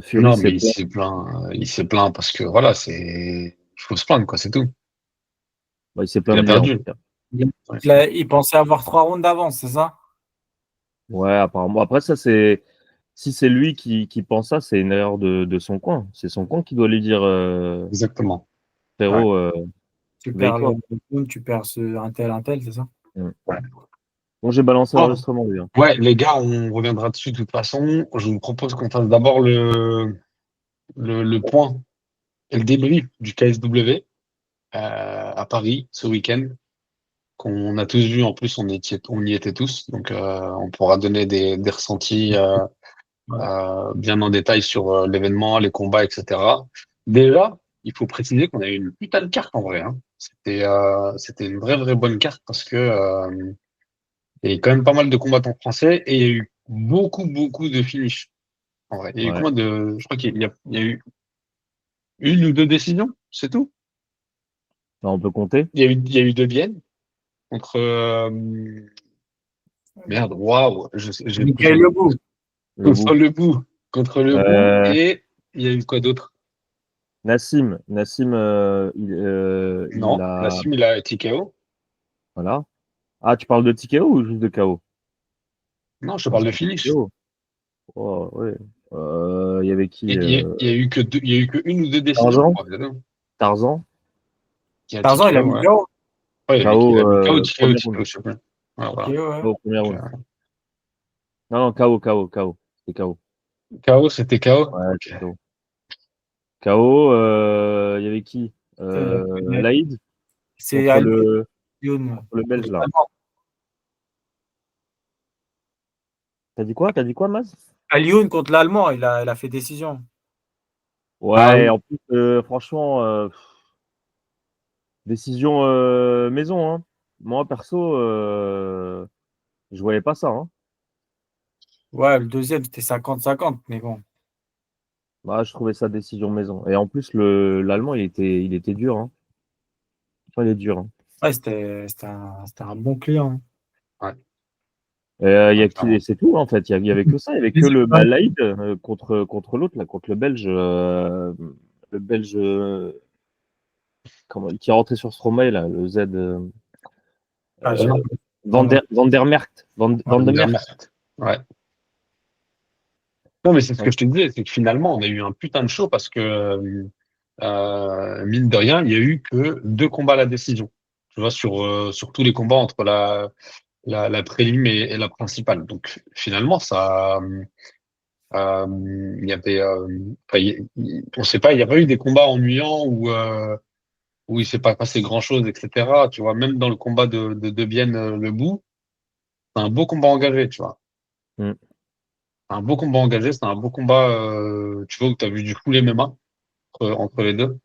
Fury, Non, mais c'est plein. il s'est plaint parce que voilà, il faut se plaindre, quoi, c'est tout. Bah, il s'est Il plaint a de lui, en perdu. tout cas. Ouais. Il pensait avoir 3 rounds d'avance, c'est ça? Ouais, apparemment. Après, ça, si c'est lui qui pense ça, c'est une erreur de son coin. C'est son coin qui doit lui dire, Exactement. Ouais. frérot, Tu perds veille-toi. le round, tu perds un tel, c'est ça? Mm. Ouais. Bon, j'ai balancé Bon. l'enregistrement, lui. Hein. Ouais, les gars, on reviendra dessus de toute façon. Je vous propose qu'on fasse d'abord le point et le débrief du KSW à Paris ce week-end, qu'on a tous vu. En plus, on y était tous, donc on pourra donner des ressentis Ouais. bien en détail sur l'événement, les combats, etc. Déjà, il faut préciser qu'on a eu une putain de carte en vrai. Hein. C'était une vraie bonne carte parce que il y a eu quand même pas mal de combattants français et il y a eu beaucoup de finishes. En vrai, il y a eu Ouais. combien de, je crois il y a eu une ou deux décisions, c'est tout. Bah, on peut compter. Il y a eu deux Vienne contre merde, waouh, Michael Lebou. Le contre bout. le bout, contre le bout Euh, et il y a eu quoi d'autre? Nassim, il Non, a. Nassim il a TKO. Voilà. Ah, tu parles de TKO ou juste de KO? Non, je te Non, parle de c'était finish. TKO. Oh, ouais. Il y avait qui? Il y a eu que deux, il y a eu que une ou deux décisions, je Tarzan? crois. C'est tout. Tarzan? Qui a Tarzan, il a TKO, mis ouais. KO. Ouais, il KO, a mis KO, TKO, premier round. TKO, je sais plus. Ouais, voilà. TKO, ouais. KO, premier Donc, round. Non, non, KO. C'est KO. KO, c'était KO? Ouais, Ok. c'est KO. KO, il y avait qui? C'est Laïd c'est contre le, Alioune. contre le Belge, là. T'as dit quoi, Maz? Alioune contre l'Allemand, il a fait décision. Ah Ouais, oui. en plus, franchement, décision maison, hein. Moi, perso, je voyais pas ça, hein. Ouais, le deuxième, c'était 50-50, mais bon. Bah, je trouvais ça décision maison. Et en plus, l'Allemand, il était dur, hein. Enfin, il est dur, hein. Ouais, c'était un bon client. Ouais, Et, ouais, clairement. c'est tout, en fait. Il y avait que ça. Il y avait que le Laïd contre l'autre, là, contre le Belge qui est rentré sur Stromae, là, le Z. Ah, Euh, Van der Merkt. Van der Merkt. Ouais. Non, mais c'est ce que je te disais, c'est que finalement, on a eu un putain de show parce que, mine de rien, il y a eu que deux combats à la décision. Tu vois, sur tous les combats entre la prélim et la principale. Donc, finalement, il y avait, enfin, on sait pas, il n'y a pas eu des combats ennuyants où il s'est pas passé grand-chose, etc. Tu vois, même dans le combat de Bienne, le bout, c'est un beau combat engagé, tu vois. Mm. C'est un beau combat engagé, c'est un beau combat, tu vois, où tu as vu du full MMA entre les deux.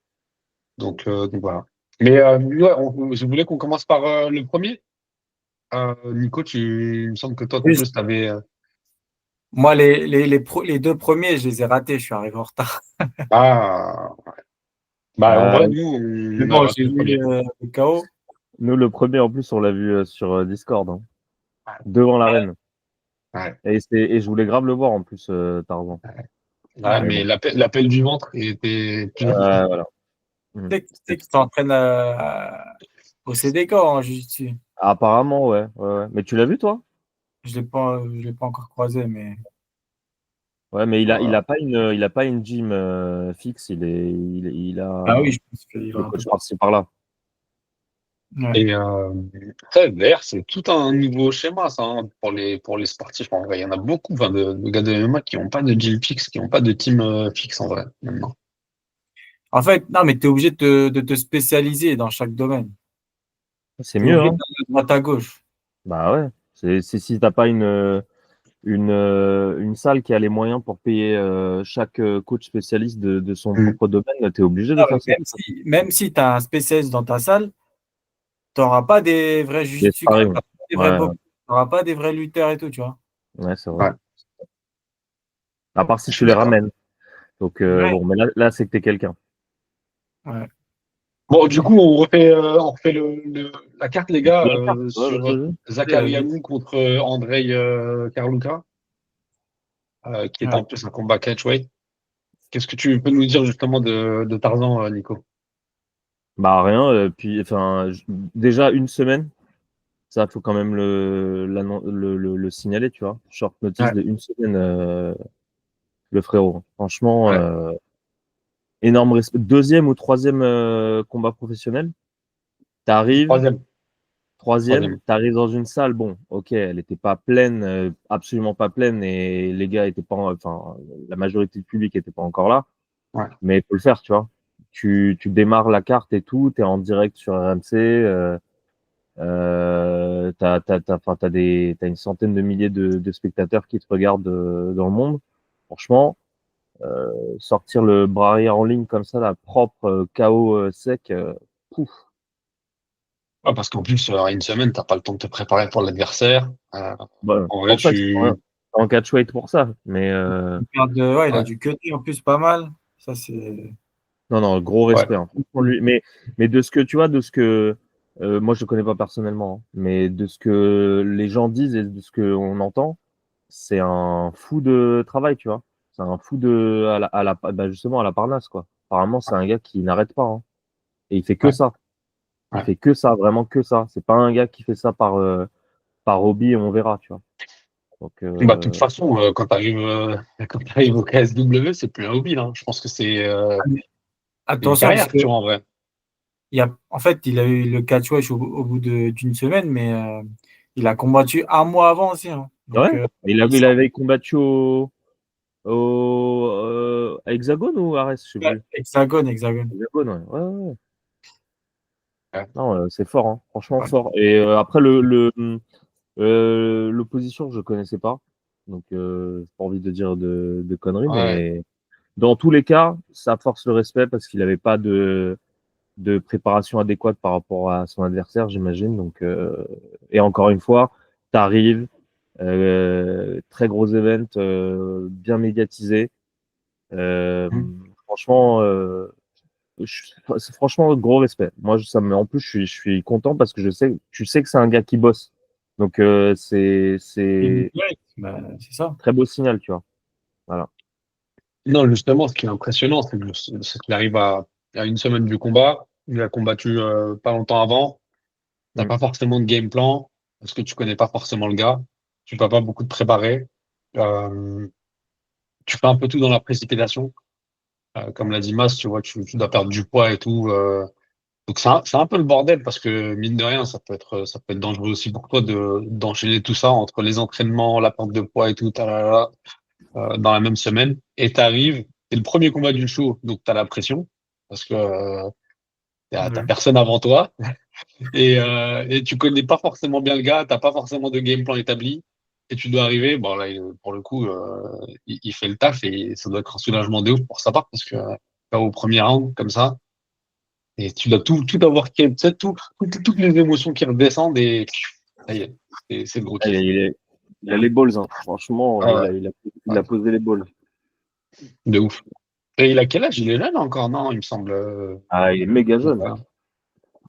Donc voilà. Mais ouais, je voulais qu'on commence par le premier. Nico, il me semble que toi, en Oui, plus, tu avais. moi, les deux premiers, je les ai ratés, je suis arrivé en retard. Ah, bah en Bah, vrai, nous, Mais on a bon, raté j'ai le vu premier. le KO. nous, le premier, en plus, on l'a vu sur Discord, hein, devant l'arène. Ouais. Et je voulais grave le voir, en plus, Tarzan. Ouais, Mais mais bon. l'appel du ventre il était plus important. Voilà. Mm. Tu sais que tu t'entraînes au CDK en jiu-jitsu. Apparemment, ouais. Mais tu l'as vu, toi? Je l'ai pas encore croisé, mais Ouais, mais Voilà. il a pas une gym fixe. ah oui, je pense qu'il Il est va un peu coach partout. par-ci par-là. Ouais. Et ça, d'ailleurs, c'est tout un nouveau schéma, ça, hein, pour les sportifs. En vrai, il y en a beaucoup, enfin, de gars de MMA qui n'ont pas de gym fixe, qui n'ont pas de team fixe en vrai, maintenant. En fait, non, mais tu es obligé de te spécialiser dans chaque domaine. C'est Tu es mieux, obligé hein? d'aller de droite à gauche. Bah ouais. C'est si t'as pas une salle qui a les moyens pour payer chaque coach spécialiste de son Mm. propre domaine, tu es obligé de Ah, faire mais ça. même si tu as un spécialiste dans ta salle, tu n'auras pas des vrais Des jiu-jitsu, tu sparring. Ouais, n'auras pas des vrais lutteurs et tout, tu vois. ouais, c'est vrai. Ouais, À part si je tu suis les d'accord. ramènes. Donc Ouais. bon, mais là c'est que t'es quelqu'un. Ouais. Bon, du coup, on refait la carte, les gars, La carte, ouais, sur vas-y. Vas-y. Zakarianou contre Andrei Karluka, qui est Ouais. en plus un combat catchweight. Qu'est-ce que tu peux nous dire justement de Tarzan, Nico? Bah rien, puis enfin déjà une semaine, ça faut quand même le signaler, tu vois. Short notice Ouais, de une semaine, le frérot. Franchement, ouais. énorme respect. Deuxième ou troisième combat professionnel, t'arrives, Troisième. troisième, Troisième. t'arrives dans une salle, bon, ok, elle était pas pleine, absolument pas pleine, et les gars étaient pas, enfin, la majorité du public était pas encore là, Ouais. mais il faut le faire, tu vois. Tu démarres la carte et tout, t'es en direct sur RMC, t'as une centaine de milliers de spectateurs qui te regardent dans le monde. Franchement, sortir le bras arrière en ligne comme ça, la propre KO sec, pouf. Ouais, parce qu'en plus, une semaine, t'as pas le temps de te préparer pour l'adversaire. Bah, En c'est vrai, pour ça que c'est tu. en catchweight pour ça. Mais Il a Ouais, du cutter en plus pas mal. Ça, c'est. non, non, gros ouais. respect, hein. Franchement, lui. Mais de ce que tu vois, de ce que moi je le connais pas personnellement, hein, mais de ce que les gens disent et de ce qu'on entend, c'est un fou de travail, tu vois. C'est un fou de bah, justement à la Parnasse, quoi. Apparemment, c'est un gars qui n'arrête pas, hein. Et il fait que Ouais, ça. Il ouais. fait que ça, vraiment que ça. C'est pas un gars qui fait ça par hobby et on verra, tu vois. Donc, Bah, de toute façon, quand t'arrives au KSW, c'est plus un hobby, là. Je pense que c'est une Attention, parce carrière, que tu vois, en vrai. en fait, il a eu le catch watch au bout d'une semaine, mais il a combattu un mois avant aussi, hein. ouais. Donc, il Il sort. avait combattu à Hexagone ou Arès, je sais Ouais, plus. hexagone, hexagone. Hexagone, ouais. Ouais, ouais, ouais. Ouais, Non, c'est fort, hein. Franchement Ouais. fort. Et après, l'opposition, je connaissais pas. Donc, j'ai pas envie de dire de conneries, ouais. mais dans tous les cas, ça force le respect parce qu'il n'avait pas de préparation adéquate par rapport à son adversaire, j'imagine. Donc, et encore une fois, tu arrives, très gros event, bien médiatisé. Euh, Hum. franchement, franchement, gros respect. Moi, en plus, je suis content parce que tu sais que c'est un gars qui bosse. Donc, c'est Bah, c'est ça. très beau signal, tu vois. Voilà. Non, justement, ce qui est impressionnant, c'est qu'il arrive à une semaine du combat. Il a combattu pas longtemps avant. T'as Mm. pas forcément de game plan parce que tu connais pas forcément le gars. Tu peux pas beaucoup te préparer. Euh, Tu fais un peu tout dans la précipitation. Comme l'a dit Mas, tu vois, tu dois perdre du poids et tout. Donc c'est un peu le bordel parce que mine de rien, ça peut être dangereux aussi pour toi d'enchaîner tout ça entre les entraînements, la perte de poids et tout, dans la même semaine. Et t'arrives, c'est le premier combat du show, donc t'as la pression parce que t'as Mhm. personne avant toi et tu connais pas forcément bien le gars, t'as pas forcément de game plan établi. Et tu dois arriver, bon là, pour le coup, il fait le taf et ça doit être un soulagement de ouf pour sa part parce que au premier round, comme ça, et tu dois tout avoir, tu sais, toutes les émotions qui redescendent et ça y est, c'est le gros Ah, kiff. il a les balls, hein. Franchement, Ah ouais, il ouais, a posé les balls. de ouf. Et il a quel âge? Il est jeune encore, non, il me semble. Ah, il est méga jeune. Voilà.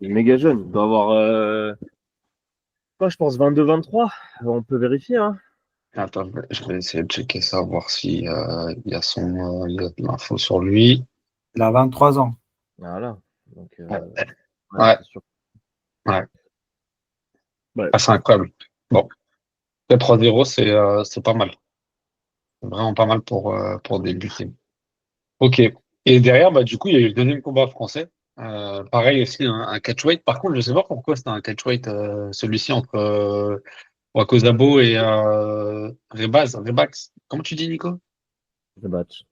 Il est méga jeune. Il doit avoir, quoi, je pense 22-23. On peut vérifier, hein. Attends, je vais essayer de checker ça, voir si il y a de l'info sur lui. Il a 23 ans. Voilà. Donc, Ouais, ouais, ouais, c'est sûr. ouais. Ouais. Ah, c'est incroyable. Bon, le 3-0, c'est pas mal. C'est vraiment pas mal pour débuter. Ok. Et derrière, bah, du coup, il y a eu le deuxième combat français. Pareil aussi, un catchweight. Par contre, je sais pas pourquoi c'était un catchweight, celui-ci entre Wakozabo et Rebax. Comment tu dis, Nico? Le match.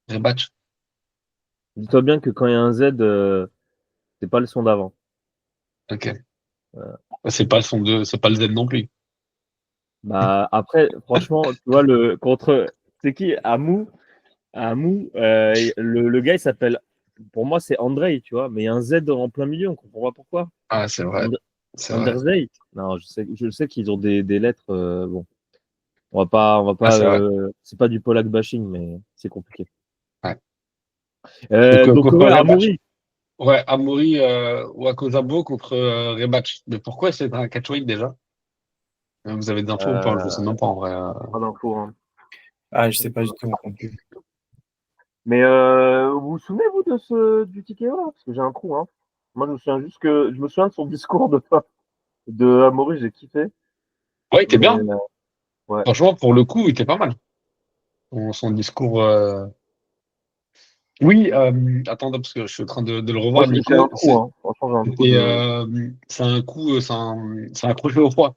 Rebatch. Dis-toi bien que quand il y a un Z, c'est pas le son d'avant. Ok. Voilà. C'est pas le Z non plus. Bah, après, franchement, tu vois, c'est qui? Amou, le gars, il s'appelle, pour moi, c'est Andrei, tu vois, mais il y a un Z en plein milieu, on comprend pas pourquoi. Ah, c'est vrai. And- C'est vrai. Anderzey? Non, je sais qu'ils ont des lettres, bon, on va Ah, pas, c'est vrai. c'est pas du Polak bashing, mais c'est compliqué. Ouais. Donc, Donc, contre ouais, Rebatch. Amoury. Ouais, Amori Wakozabo contre Rebatch. Mais pourquoi c'est un catchweight déjà? Vous avez des infos ou pas? Je sais Euh, même pas en vrai. pas d'infos, hein. Ah, je sais pas du tout non plus. Mais vous vous souvenez, vous, du TKO là? Parce que j'ai un trou, hein. Moi, je me souviens de son discours de Amaury, j'ai kiffé. Ouais, il était Mais bien. ouais. Franchement, pour le coup, il était pas mal. Son discours. Oui, attends, parce que je suis en train de le Moi, revoir, j'ai un Nico. trou, hein. Franchement, j'ai un trou de. C'est un coup, c'est un crochet au foie.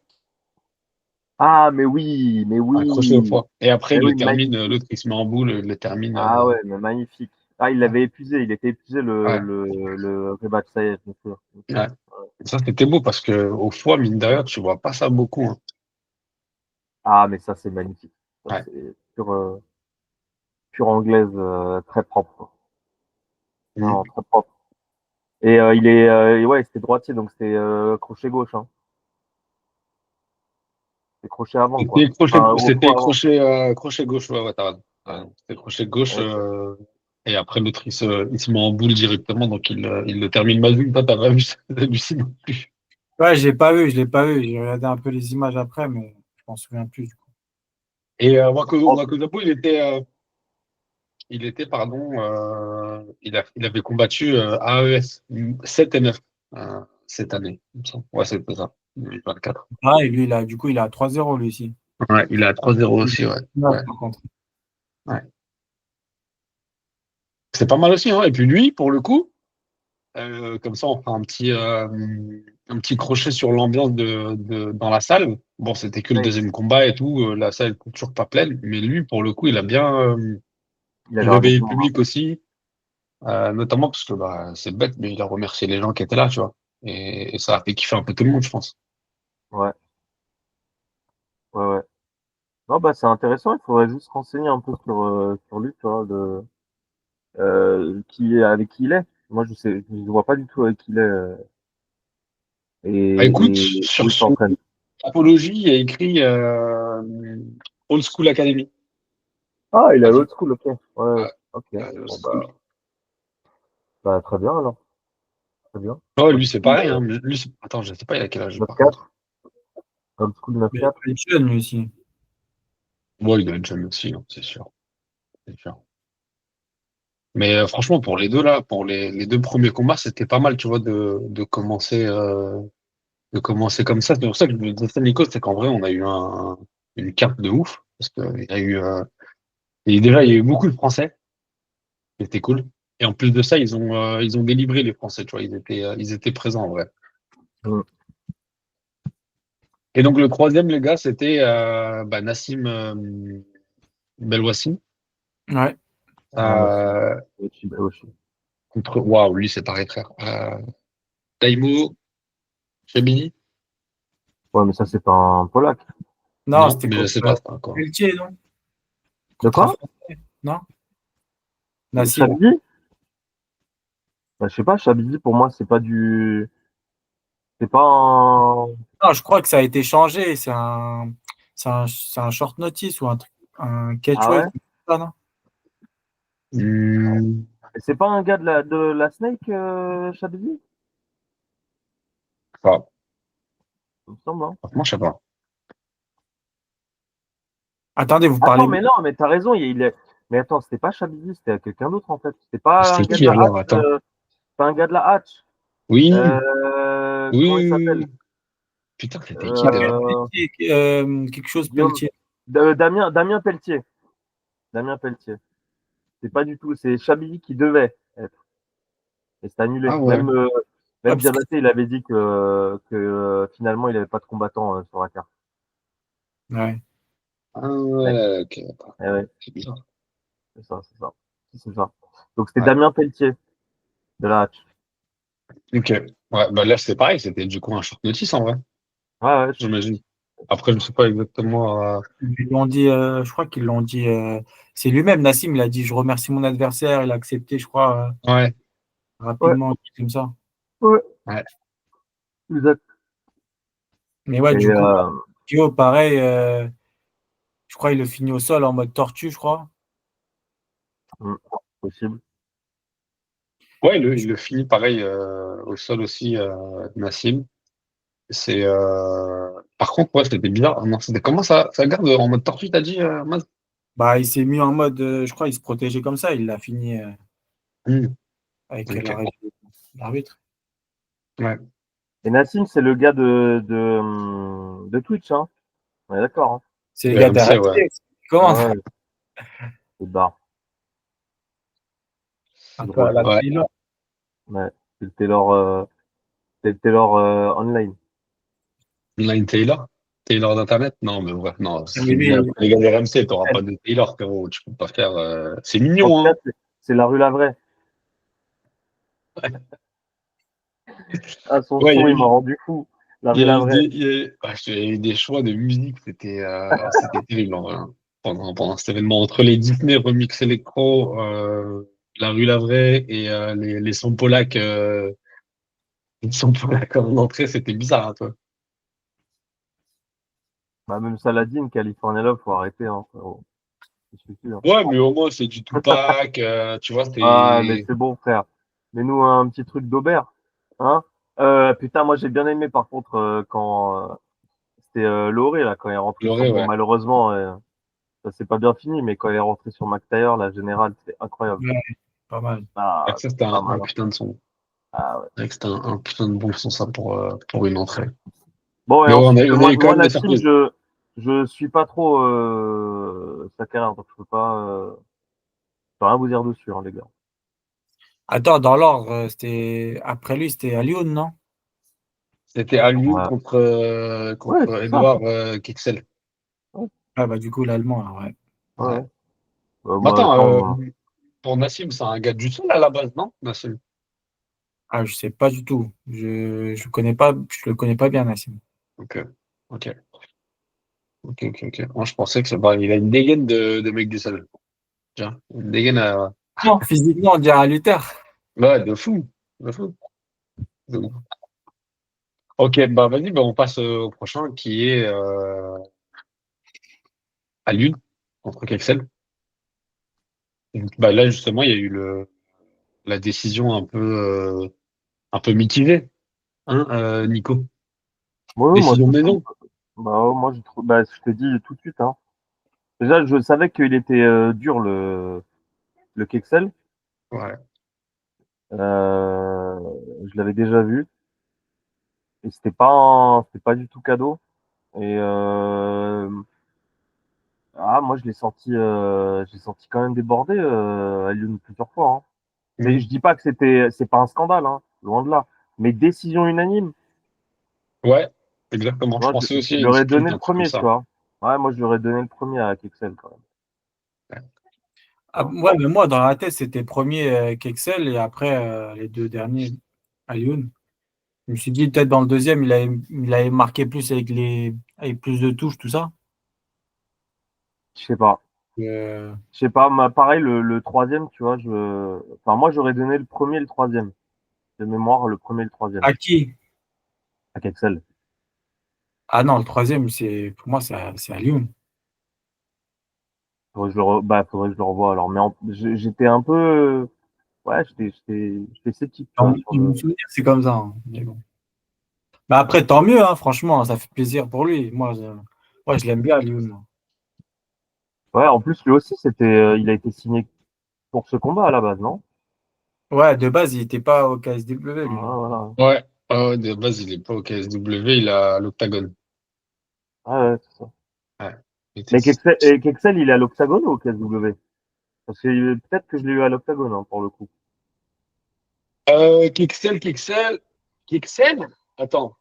Ah, mais oui, mais Un crochet au oui. foie. Et après, Mais il le oui, termine, magnifique. l'autre, il se met en boule, il le termine. Ah ouais, mais magnifique. Ah, il Ouais. l'avait épuisé, il était épuisé Ouais. le rematch, ça y est, je me souviens. Ouais. Ça, c'était beau parce que au foie, mine de rien, tu vois pas ça beaucoup, hein. Ah, mais ça, c'est magnifique. Ça, Ouais. c'est pure anglaise, très propre, quoi. Non, Mhm. très propre. Et ouais, c'était droitier, donc c'était crochet gauche, hein. C'est crochet avant, quoi. Enfin, au foie avant. Crochet gauche, ouais, ouais, t'as raison. C'était crochet gauche, Ouais, et après l'autre il se met en boule directement, donc il le termine mal vu. Toi, t'as pas vu ça, t'as vu ça non plus. Ouais, je l'ai pas vu. J'ai regardé un peu les images après, mais je m'en souviens plus du coup. Et oh, Wakodapo, pardon, il avait combattu AES 7 et 9 cette année, il me semble. Ouais, c'était ça, 2024. Ah, et lui, il a 3-0 lui aussi. Ouais, il est à 3-0 aussi, ouais. Ouais, Ouais, par contre. ouais. C'est pas mal aussi, hein. Et puis lui, pour le coup, comme ça, on fera un petit crochet sur l'ambiance dans la salle. Bon, c'était que le oui, deuxième combat et tout, la salle était toujours pas pleine, mais lui, pour le coup, il a bien il avait ramené réveillé du le monde, hein. public aussi, notamment parce que bah, c'est bête, mais il a remercié les gens qui étaient là, tu vois. Et ça a fait kiffer un peu tout le monde, je pense. Ouais, ouais, ouais. Non, bah, c'est intéressant. Il faudrait juste se renseigner un peu sur lui, tu vois, avec qui il est. Moi, je vois pas du tout avec qui il est, Bah, écoute, et où sur il son s'entraîne. apologie, il y a écrit Old School Academy. Ah, il est T'as à vu? l'autre school, ok. Ouais, ouais. Ouais, Ok. Old Bon, School. bah, très bien, alors. Très bien. Oh, Old lui, c'est school, parein, hein. Attends, je sais pas, il a quel âge, par 9-4. contre. Old school Mais 9-4. il est jeune lui aussi. Bon, il doit être jeune aussi, hein, c'est sûr. C'est sûr. Mais franchement, pour les deux là, pour les deux premiers combats, c'était pas mal, tu vois, de commencer comme ça. C'est pour ça que je me disais, Nico, c'est qu'en vrai, on a eu une carte de ouf. Parce qu'il y a eu, et déjà, il y a eu beaucoup de Français, c'était cool. Et en plus de ça, ils ont délivré les Français, tu vois, ils étaient présents en vrai. Mm. Et donc, le troisième, les gars, c'était bah, Nassim Belwassi, Ouais. Ah, merci. euh, Ochi. contre, waouh, lui, c'est pareil, frère. Daimo Femini. Ouais, mais ça, c'est pas un Polac. Non, Non, c'était mais je contre sais pas, c'est encore. Pelletier, non? De Contre un quoi? Français, non? Nassim. Chabidi? Bah, je sais pas, Chabidi, pour moi, c'est pas un. Non, je crois que ça a été changé. C'est un short notice ou un truc, un Ah catchweight. ouais? Ah, non? Hmm, Et c'est pas un gars de la Snake, Chabidi? Enfin, Il me semble, hein. franchement, je sais pas. Attendez, vous parlez Attends, bien? mais non, mais t'as raison, mais attends, c'était pas Chabidi, c'était quelqu'un d'autre, en fait. C'était pas un C'était gars de qui la alors? Hatch, Attends. pas un gars de la Hatch. Oui, Comment il s'appelle? oui. Putain, c'était qui déjà? Euh, Pelletier, quelque chose Guillaume, Pelletier. Damien Pelletier. Damien Pelletier. C'est pas du tout, c'est Chabili qui devait être. Et c'est annulé. Ah ouais. Ouais, Même parce que, Diabaté, il avait dit que finalement, il avait pas de combattant sur la carte. ouais. Ah Ouais. ouais, ok. Attends, Eh ouais, c'est bizarre. c'est ça, c'est ça. C'est ça. Donc c'était Ouais. Damien Pelletier de la Hatch. Ok. Ouais, bah là, c'est pareil, c'était du coup un short notice en vrai, Ouais, ouais, j'imagine. Après, je sais pas exactement. Ils l'ont dit, je crois qu'ils l'ont dit. C'est lui-même, Nassim, il a dit, je remercie mon adversaire. Il a accepté, je crois, Ouais, ouais, rapidement, comme ça. ouais, ouais. exact. Mais ouais, Et du coup, Kyo, pareil, je crois il le finit au sol en mode tortue, je crois. hmm, possible. Ouais, il le finit pareil au sol aussi, Nassim. C'est par contre, ouais, c'était bizarre. Ah non, c'était comment ça garde en mode tortue, t'as dit, Maz? Bah, il s'est mis en mode, je crois, il se protégeait comme ça. Il l'a fini avec Ok. l'arrêt de l'arbitre. Ouais. Et Nassim, c'est le gars de Twitch, hein. On est d'accord, hein. C'est le Le gars RMC, ouais. d'RMC. Comment? Ouais, c'est barre. Un C'est peu à drôle, la ça. Ouais. Taylor. Ouais. C'est le Taylor online. Online Taylor? Taylor d'Internet? Non, mais ouais, non, Mais lui, les gars de RMC, t'auras pas de Taylor, frérot. Tu peux pas faire. C'est En tout mignon, cas, hein. c'est la rue Lavray. Ah, son Ouais, son, il m'a rendu fou. La rue Lavray. il y a eu des choix de musique, c'était terrible en vrai, hein. Pendant cet événement, entre les Disney Remix Electro, la rue Lavray et les sons polacs, les sons polacs en entrée, c'était bizarre, hein, toi. Bah, même Saladin, California Love, faut arrêter, hein, frérot. Je suis sûr. Ouais, mais au moins c'est du Tupac, tu vois, Ah, mais c'est c'est bon, frère. Mets-nous un petit truc d'Aubert. Hein? Putain, moi, j'ai bien aimé, par contre, quand c'était Loré, là, quand il est rentré sur. Loré, Bon, ouais. malheureusement, ça s'est pas bien fini, mais quand il est rentré sur McTayer, la générale, c'était incroyable. ouais, pas mal. Ouais, Ah, ça, c'était pas un mal, hein. putain de son. Ah, ouais. C'est vrai que c'était un putain de bon son, ça, pour une entrée. Bon, et Mais ouais, ensuite, on a eu quand moi, même des Nassim, surprises. je suis pas trop sa carrière, donc je peux rien vous dire dessus, hein, les gars. Attends, dans l'ordre, c'était après lui, c'était Alioune, non? C'était Alioune Ouais, ouais, contre c'est ça. Edouard Kexel. Ouais, Ah, bah, du coup, l'Allemand, là, ouais. ouais. Ouais. Ouais. Mais Moi, attends, attends, moi. pour Nassim, c'est un gars du sol à la base, non, Nassim? Ah, je sais pas du tout. Je le connais pas bien, Nassim. Ok, ok, ok. Moi, je pensais que il a une dégaine de mec du sol. Tiens, une dégaine à. Non, physiquement, on dirait Luther. Ouais, de fou. De fou. De ouf. Ok, bah vas-y, bah, on passe au prochain qui est Alioune contre Kexel. Donc, bah, là, justement, il y a eu la décision un peu mitigée, hein, Nico. Moi, Décision je trouve. maison. Bah, ouais, moi, je trouve. Bah, je te dis tout de suite, hein. Déjà, je savais qu'il était dur, le Kexel. Ouais. Je l'avais déjà vu. Et c'était pas du tout cadeau. Et moi, je l'ai senti quand même débordé à Lyon plusieurs fois, hein. Mais Mm. je dis pas que c'est pas un scandale, hein, loin de là. Mais décision unanime. Ouais, exactement. Je Moi, pensais aussi à je une leur ai split, donné le un truc comme premier, tu ça. vois. Ouais, moi, je leur ai donné le premier à Kexel quand même. Tu Ah, vois. ouais, mais moi, dans la tête, c'était premier qu'Excel et après les deux derniers à Lyon. Je me suis dit, peut-être dans le deuxième, il avait marqué plus avec plus de touches, tout ça. Je sais pas. Euh, Je sais pas. Pareil, le troisième, tu vois. Enfin, moi, j'aurais donné le premier et le troisième. De mémoire, le premier et le troisième à qui? à Kexel. Ah non, le troisième, pour moi, c'est à Lyon. Faudrait que je le revoie alors. Mais j'étais un peu. Ouais, j'étais sceptique, tu vois, sur Je me le. souviens, c'est comme ça, hein. Mais bon. Bah après, tant mieux, hein, franchement, ça fait plaisir pour lui. Moi, je l'aime bien, Lyon, moi. Ouais, en plus, lui aussi, il a été signé pour ce combat à la base, non? Ouais, de base, il n'était pas au KSW, Ouais, lui. voilà. Ouais, de base, il est pas au KSW, il a l'Octagone. Ouais, c'est ça. Ouais. Il était- Mais Kexel, il est à l'Octagone ou au KSW? Parce que peut-être que je l'ai eu à l'Octagone, hein, pour le coup. Kexel? Attends.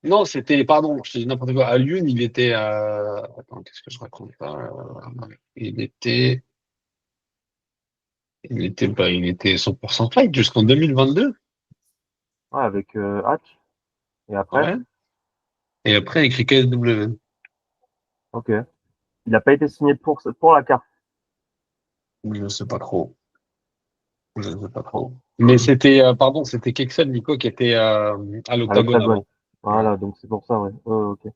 Non, c'était, pardon, je te dis n'importe quoi. À Lyon, il était attends, qu'est-ce que je raconte là? Il était, il était 100% fight jusqu'en 2022. Ouais, avec Hatch. Et après, Ouais. Et après, écrit KSW. ok. Il n'a pas été signé pour la carte. Je ne sais pas trop. Je ne sais pas trop. Mais c'était, pardon, c'était Kexel, Nico, qui était à À l'Octagone l'Octagone. avant. Ouais. Voilà, donc c'est pour ça, ouais. Ouais, ok.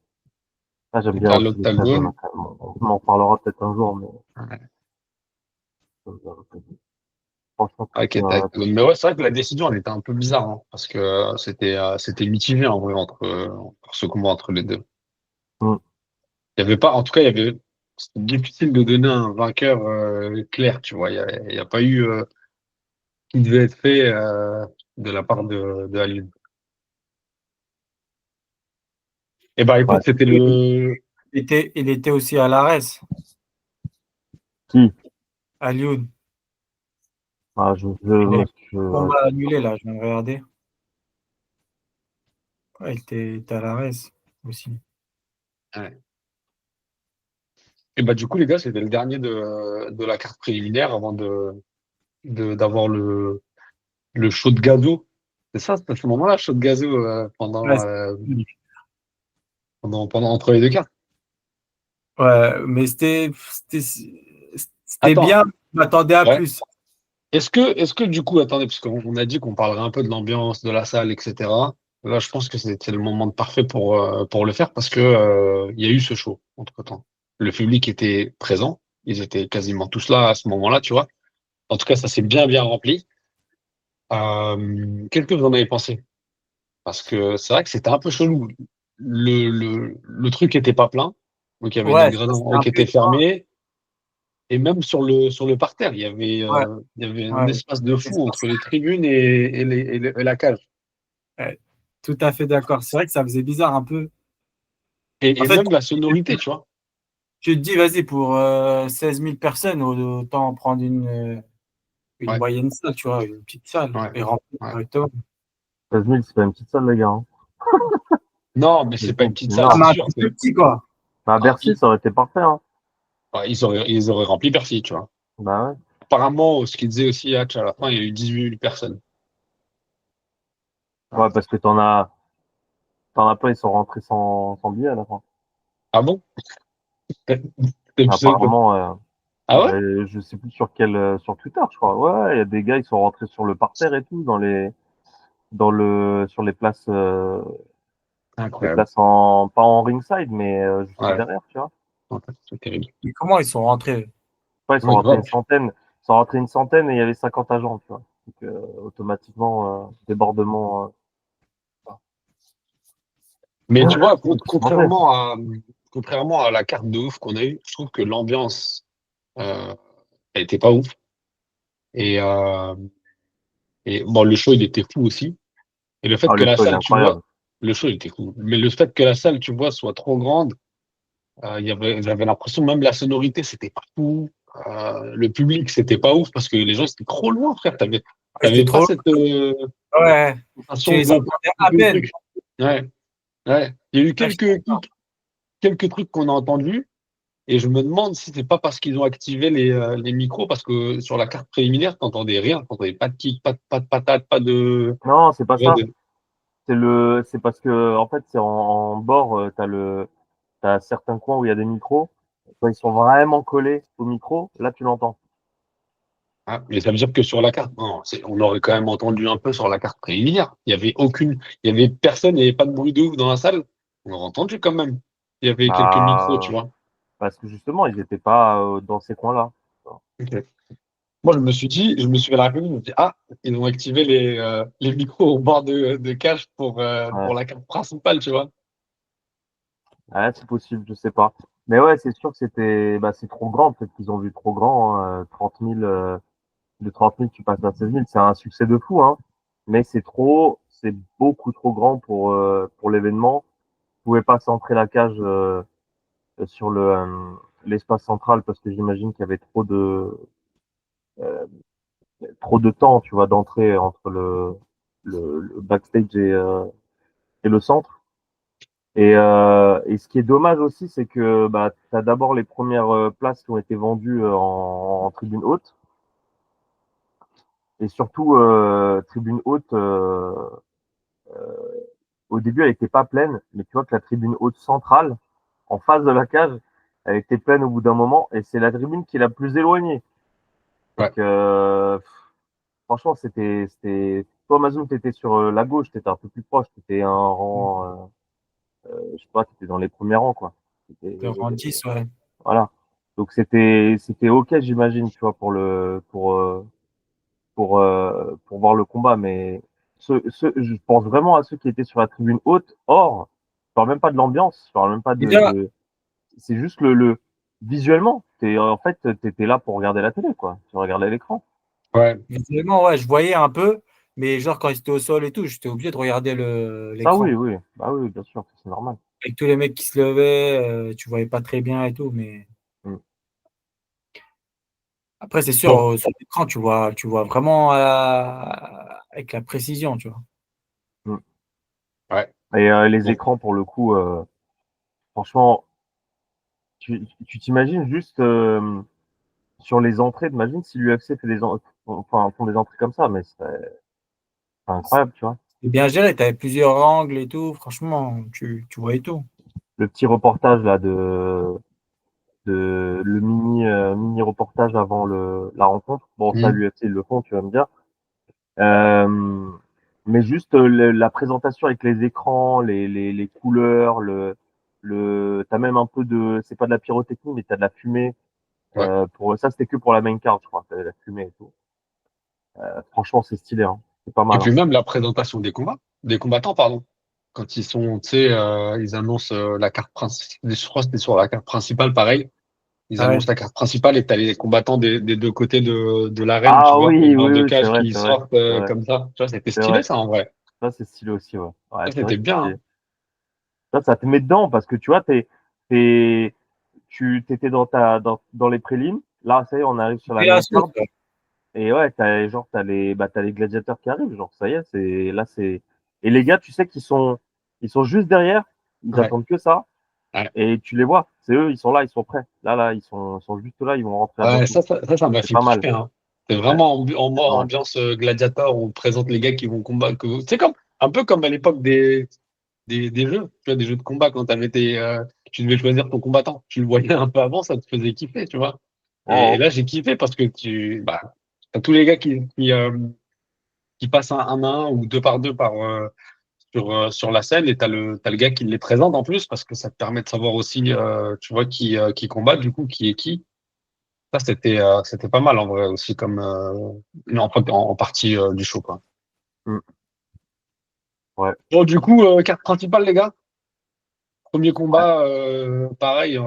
Ah, j'aime Il était bien à aussi l'Octagone, l'Octagone. hein, quand même. On en reparlera peut-être un jour, mais Ouais. j'aime bien l'Octagone. Franchement, Ah, qui était à l'Octagone. Mais ouais, c'est vrai que la décision, elle était un peu bizarre, hein, parce que c'était mitigé en vrai entre ce combat entre les deux. mm. Il y avait pas, en tout cas, il y avait c'est difficile de donner un vainqueur clair, tu vois. Il y a pas eu qui devait être fait de la part de Alioune. Eh ben, Ouais. écoute, c'était le. Il était aussi à l'ARES, Qui? à Lyon. Ah, Combat annulé, là, je viens de regarder. Ouais, il était à l'ARES aussi. Ouais. Et bah, du coup, les gars, c'était le dernier de la carte préliminaire avant d'avoir le show de gazo. C'est ça, c'était à ce moment-là, show de gazo Ouais, pendant entre les deux cartes. ouais, mais c'était Attends, bien, je m'attendais à ouais. plus. Est-ce que du coup, attendez, parce qu'on a dit qu'on parlerait un peu de l'ambiance, de la salle, etc. Là, je pense que c'était le moment parfait pour le faire parce que il y a eu ce show entre-temps. Le public était présent, ils étaient quasiment tous là à ce moment-là, tu vois. En tout cas, ça s'est bien rempli. Qu'est-ce que vous en avez pensé? Parce que c'est vrai que c'était un peu chelou. Le truc était pas plein, donc il y avait des Ouais, ça, c'était gradins un qui peu étaient étrange. fermés. Et même sur le parterre, Ouais, il y avait un ouais. espace de C'est fou ça. entre les tribunes et la cage. Ouais, tout à fait d'accord. C'est vrai que ça faisait bizarre un peu. En Et fait, même la sonorité, tu vois. tu te dis, vas-y, pour 16 000 personnes, autant prendre une Ouais, moyenne salle, tu vois, une petite salle, ouais, et remplir ouais. correctement. 16 000, c'est pas une petite salle, les gars. Hein. Non, mais c'est pas une C'est petite salle, Ah, c'est mais énorme. un sûr. truc plus petit, quoi. Bah, à Ah, Bercy, ça aurait été parfait. Hein. ils auraient rempli Bercy, tu vois. Bah ouais. Apparemment, ce qu'il disait aussi, Hatch, à la fin, il y a eu 18 000 personnes. Ouais, parce que t'en as pas, ils sont rentrés sans billet à la fin. Ah bon? C'est plus que- Apparemment, Ah ouais? je sais plus sur Twitter, je crois. Ouais, il y a des gars, ils sont rentrés sur le parterre et tout, sur les Incroyable. places pas en ringside, mais juste Ouais, derrière, tu vois. ouais, c'est terrible. Et comment ils sont rentrés? Ouais, ils sont Ouais, rentrés grave. une centaine, ils sont rentrés une centaine et il y avait 50 agents, tu vois. Donc, automatiquement, débordement. Mais tu vois, Santé. contrairement à la carte de ouf qu'on a eue, je trouve que l'ambiance, elle était pas ouf. Et, euh, et bon, le show, il était fou aussi. Et le fait Ah, que le la show, il est salle, tu vois, incroyable. le show, il était cool. Mais le fait que la salle, tu vois, soit trop grande, j'avais l'impression, même la sonorité, c'était pas fou. Le public, c'était pas ouf parce que les gens, c'était trop loin, frère. Ouais, c'était T'avais pas trop. cette Ouais, tu sensation les de entendais à le peine. truc. Ouais, ouais. Il y a eu Ouais, je suis d'accord. quelques trucs qu'on a entendus. Et je me demande si c'est pas parce qu'ils ont activé les micros, parce que sur la carte préliminaire, t'entendais rien, t'entendais pas de kick, pas de patate, pas de, Non, c'est pas tu vois, ça. C'est parce que, en fait, c'est en bord, t'as certains coins où il y a des micros. Quand ils sont vraiment collés au micro, là, tu l'entends. ah, mais ça veut dire que sur la carte, non, on aurait quand même entendu un peu sur la carte préliminaire. Il y avait personne, il n'y avait pas de bruit de ouf dans la salle. On aurait entendu quand même. Il y avait quelques micros, tu Bah, vois. parce que justement, ils n'étaient pas dans ces coins-là. Ok. Moi, je me suis fait la réflexion, je me suis dit, ah, ils ont activé les micros au bord de cage Ouais, pour la carte principale, tu vois. ouais, c'est possible, je sais pas. Mais ouais, c'est sûr que c'est trop grand. Peut-être qu'ils ont vu trop grand. Hein, 30 000, de 30 000, tu passes à 16 000, c'est un succès de fou, hein. Mais c'est beaucoup trop grand pour l'événement. Vous pouvez pas centrer la cage sur l'espace central parce que j'imagine qu'il y avait euh, trop de temps, tu vois, d'entrée entre le backstage et le centre. Et ce qui est dommage aussi, c'est que bah, tu as d'abord les premières places qui ont été vendues en tribune haute. Et surtout, tribune haute, au début, elle n'était pas pleine, mais tu vois que la tribune haute centrale, en face de la cage, elle était pleine au bout d'un moment, et c'est la tribune qui est la plus éloignée. Ouais. Donc, franchement, toi, Mazoum, t'étais sur la gauche, t'étais un peu plus proche, t'étais un rang, je sais pas, t'étais dans les premiers rangs, quoi. T'étais- Le rang 10, ouais. Voilà. Donc, c'était OK, j'imagine, tu vois, pour voir le combat, mais je pense vraiment à ceux qui étaient sur la tribune haute. Or, je parle même pas de l'ambiance, je parle même pas Déjà, c'est juste visuellement, en fait, t'étais là pour regarder la télé, quoi. Tu regardais l'écran. Ouais. Visuellement, ouais, je voyais un peu, mais genre quand ils étaient au sol et tout, j'étais obligé de regarder Ça, oui, l'écran. oui. Bah oui, bien sûr, c'est normal. Avec tous les mecs qui se levaient, tu voyais pas très bien et tout, mais Mm. après, c'est sûr, Bon, sur l'écran, tu vois vraiment avec la précision, tu vois. Mm. ouais. Et les Bon. écrans, pour le coup, franchement, tu t'imagines juste sur les entrées, t'imagines si l'UFC font des entrées comme ça, mais c'est incroyable, tu vois. C'est bien géré, tu avais plusieurs angles et tout, franchement, tu voyais tout. Le petit reportage là de le mini reportage avant la rencontre. Bon, ça, Hmm. l'UFC, ils le font, tu vas me dire. Mais juste la présentation avec les écrans, les couleurs, t'as même un peu c'est pas de la pyrotechnie, mais t'as de la fumée. Ouais. Pour ça, c'était que pour la main card, je crois. T'avais la fumée et tout. Franchement, c'est stylé, hein. C'est pas Et mal, puis hein. même la présentation des combattants, pardon. Quand ils sont, tu sais, ils annoncent la carte principale. Je crois que c'était sur la carte principale, pareil. Ils Ah ouais. annoncent la carte principale et t'as les combattants des deux côtés de l'arène, tu Ah vois, au oui, bord oui, de oui, c'est cage vrai, qui c'est vrai, sortent c'est vrai, comme ça. Tu vois, c'était c'est stylé vrai. ça en vrai. Ça, c'est stylé aussi, ouais. Ouais, Ça, c'est vrai c'était que c'est bien, stylé. hein. Ça te met dedans parce que tu vois, t'es, tu t'étais dans les prélims. Là, ça y est, on arrive sur la Et la main sauce, card. Et ouais, t'as les gladiateurs qui arrivent. Genre, ça y est, et les gars, tu sais ils sont juste derrière. Ils Ouais. attendent que ça. Ouais. Et tu les vois. C'est eux, ils sont là, ils sont prêts. Là, ils sont juste là, ils vont rentrer à Ouais, bientôt. ça m'a C'est fait pas mal. kiffer, hein. C'est Ouais, vraiment c'est pas mal. ambiance gladiator où on présente les gars qui vont combattre. C'est comme, un peu comme à l'époque des jeux, tu vois, des jeux de combat quand tu devais choisir ton combattant. Tu le voyais un peu avant, ça te faisait kiffer, tu vois. Et Oh, là, j'ai kiffé parce que t'as tous les gars qui passent un à un ou deux par deux sur la scène et t'as le gars qui les présente en plus parce que ça te permet de savoir aussi, tu vois, qui combat, du coup, qui est qui. Ça, c'était pas mal en vrai aussi comme, en partie, du show, quoi. mm, ouais. Bon, du coup, carte principale, les gars. Premier combat, pareil,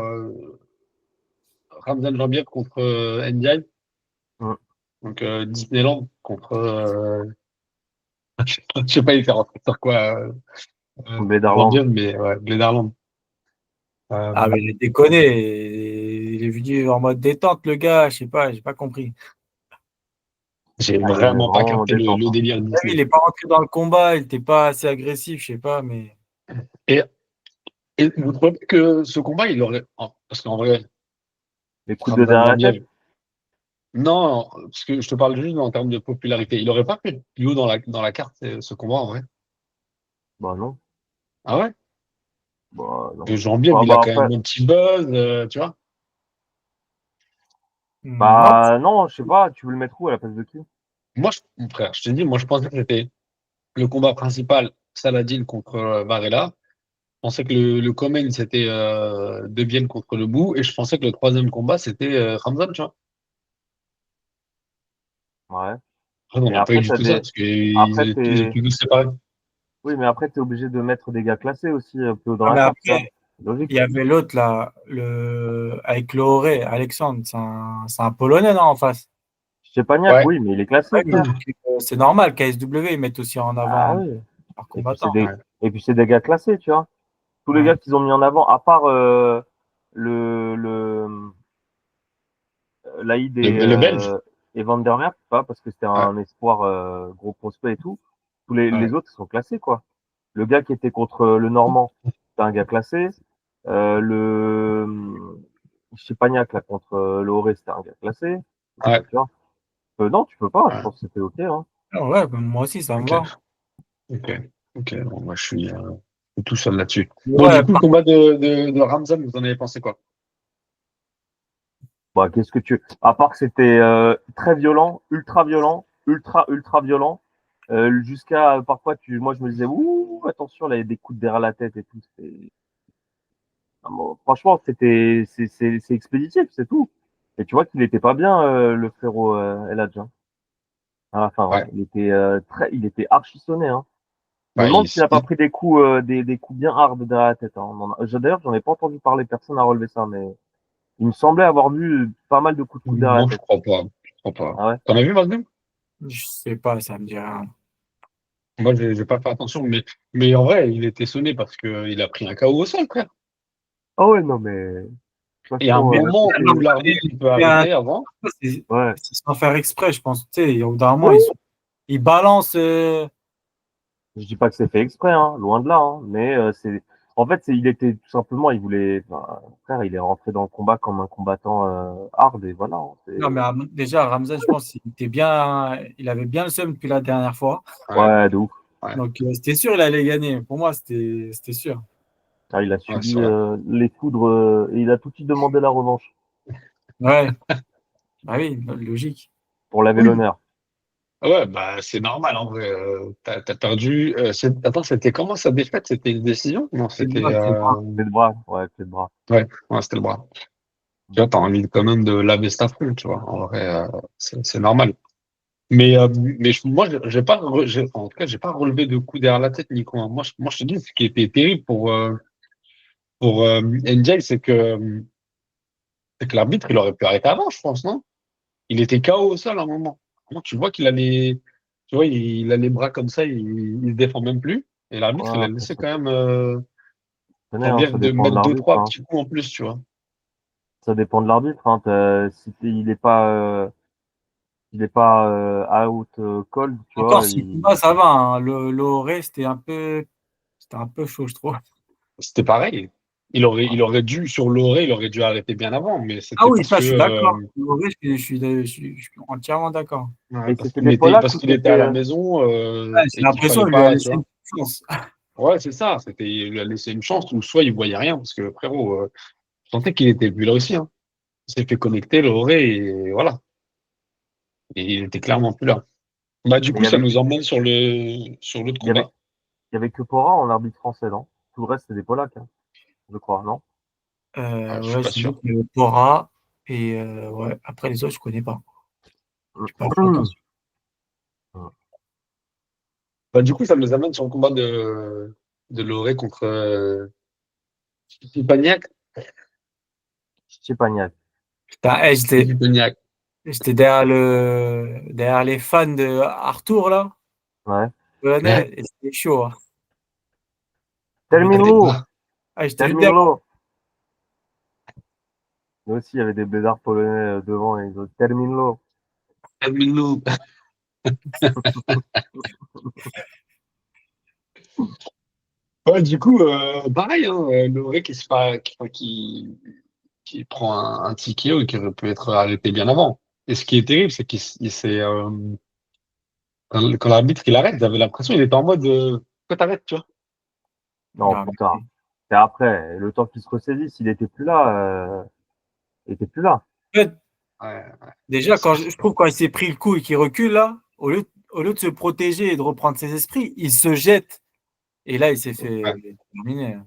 Ramzan Jambier contre NDI, Mm. donc Disneyland contre, je sais pas, il fait rentrer sur quoi, Bédarland. Jambier, mais ouais, Glenarland. Ah, Euh, mais j'ai déconné. Il est venu en mode détente, le gars, je sais pas, j'ai pas compris. j'ai Ah, il est vraiment pas vraiment capté détente, le hein. délire Ah oui, il Disney. est pas rentré dans le combat, il était pas assez agressif, je sais pas, mais. Et, et vous trouvez que ce combat, parce qu'en vrai, Les coups de Ramzan derrière la tête. Jambier, non, parce que je te parle juste en termes de popularité. Il aurait pas pu être plus haut dans la carte, ce combat, en vrai. Bah non. Ah ouais? Bah non. Que Jambier, Bah, il a bah quand après. même un petit buzz, tu vois. Non, Bah non, je sais pas, tu veux le mettre où à la place de qui? Moi, mon frère, je te dis, moi, je pensais que c'était le combat principal, Saladin contre Varela. Je pensais que le co-main, c'était Devienne contre le Bout. Et je pensais que le troisième combat, c'était Ramzan, tu vois. Ouais. Après, on Mais n'a pas eu après, du tout ça, parce après, ils étaient tous séparés. oui, mais après, t'es obligé de mettre des gars classés aussi, un peu dans ah, la mais carte, tu vois. après, Logique. il y avait l'autre là, avec Loré, Alexandre, c'est un Polonais, non, en face. Stepaniak, Ouais. oui, mais il est classé, Ouais, frère. donc, c'est normal, KSW, ils mettent aussi en Ah avant oui. leurs Et puis c'est combattants. des, Ouais. et puis c'est des gars classés, tu vois. Tous les Ouais. gars qu'ils ont mis en avant, à part le Laïd Le Belge. et Van der Merwe, pas parce que c'était Ouais. un espoir gros prospect et tout. Les Ouais. autres ils sont classés, quoi. Le gars qui était contre le Normand, c'est un gars classé. Le Chipagnac là contre le Horé, c'était un gars classé. Ouais. Tu vois. Non, tu peux pas. Je Ouais. pense que c'était ok, hein. Ah ouais, ben, moi aussi, ça me Ok. va. Ok. Ok. Bon, moi, je suis tout seul là-dessus. Bon, du Ouais, coup, le combat de Ramzan, vous en avez pensé quoi? Bah, qu'est-ce que tu. À part que c'était très ultra violent, jusqu'à parfois moi je me disais ouh attention là il y a des coups derrière la tête et tout. Ah, bon, franchement c'est expéditif, c'est tout. Et tu vois qu'il était pas bien le frérot El Hadj, hein, à la fin. Hein. Ouais. Il était archi sonné. Hein. Je me Bah, demande s'il a pas pris des coups des coups bien hard derrière la tête. Hein. D'ailleurs j'en ai pas entendu parler, personne n'a relevé ça, mais Il me semblait avoir vu pas mal de coups de coude derrière Non, la je tête. crois pas. Je crois pas. Ah ouais? T'en as vu, Magnum? Je sais pas, ça me dit rien. Moi, j'ai pas fait attention, mais en vrai, il était sonné parce qu'il a pris un KO au sol, frère. Ah ouais, non, mais de toute Il y a un façon, moment Non, où mais l'arbitre il peut c'est un- arrêter avant. ouais. c'est sans faire exprès, je pense. Tu sais, au bout d'un moment, Oui, ils balancent. je dis pas que c'est fait exprès, hein, loin de là, hein, mais en fait, il était tout simplement, il voulait, enfin, frère, il est rentré dans le combat comme un combattant hard et voilà. Hein, Non, mais déjà, Ramzan, je pense il avait bien le seum depuis la dernière fois. Ouais, ouais, de ouf. ouais, Donc, c'était sûr il allait gagner. Pour moi, c'était sûr. Ah, il a ouais, subi c'est vrai. les foudres et il a tout de suite demandé la revanche Ouais, bah oui, logique. pour laver Oui. l'honneur. Ouais, bah c'est normal en vrai. T'as perdu. Attends, c'était comment sa défaite? C'était une décision? Non, C'est c'était. moi, c'est moi. Clé de bras, ouais, clé de bras. Ouais, c'était le bras. Tu vois, t'as envie quand même de laver cet affront, tu vois. En vrai, c'est normal. Mais moi, j'ai pas, en tout cas, j'ai pas relevé de coup derrière la tête, Nico. Hein. Moi, je te dis, ce qui était terrible pour NJ, c'est que l'arbitre, il aurait pu arrêter avant, je pense, non? Il était KO au sol à un moment. Vraiment, tu vois qu'il a tu vois, il a les bras comme ça, il se défend même plus. Et l'arbitre, Ouais, il a après, laissé quand même, hein, c'est-à-dire ça de dépend de mettre deux, l'arbitre. trois Hein. petits coups en plus, tu vois. Ça dépend de l'arbitre. Hein. Il est pas out cold, tu Encore, vois. ce combat, ça va. Hein. Le Horé, c'était un peu chaud, je trouve. C'était pareil. Il aurait dû, sur l'orée, il aurait dû arrêter bien avant, mais Ah c'était oui, parce ça, que, je suis d'accord. Le Horé, je suis entièrement d'accord. ouais, Et c'était des Polaces parce ou qu'il était à c'était la maison, Ouais, j'ai et qu'il l'impression fallait qu'il lui a pas, tu laissé vois. une chance. Ouais, c'est ça. Il lui a laissé une chance, ou soit il voyait rien, parce que frérot, je sentais qu'il était plus là aussi, hein. Il s'est fait connecter l'orée, et voilà. Et il était clairement plus là. Bah, du mais coup, ça nous emmène sur l'autre il y avait, combat. il y avait que Pora en arbitre français, non? Tout le reste, c'est des Polacs, hein, je crois, non? Ah, je suis Ouais, pas j'ai vu sûr. que Pora et ouais, après les autres, je connais pas. J'ai pas fait attention. Bah, du coup, ça nous amène sur le combat de l'orée contre Stepaniak. Stepaniak, Putain, Stepaniak. j'étais derrière les fans de Arthur là, ouais. Ouais. polonais, et c'était chaud. Hein. Termine-le! Ah, je te jure, Termine-le! Nous aussi, il y avait des blédards polonais devant et ils ont termine-le! Termine-nous. Ouais, du coup, pareil, hein, Loré qui, se fa- qui prend un ticket qui aurait pu être arrêté bien avant. Et ce qui est terrible, c'est qu'il s'est, quand l'arbitre il arrête, j'avais l'impression qu'il était en mode pourquoi t'arrêtes, tu vois? Non, non, plus tard. Et après, le temps qu'il se ressaisisse, il était plus là. Il était plus là. en fait, Ouais, déjà, je trouve quand il s'est pris le coup et qu'il recule là, au lieu de se protéger et de reprendre ses esprits, il se jette. Et là, il s'est fait ouais. terminer.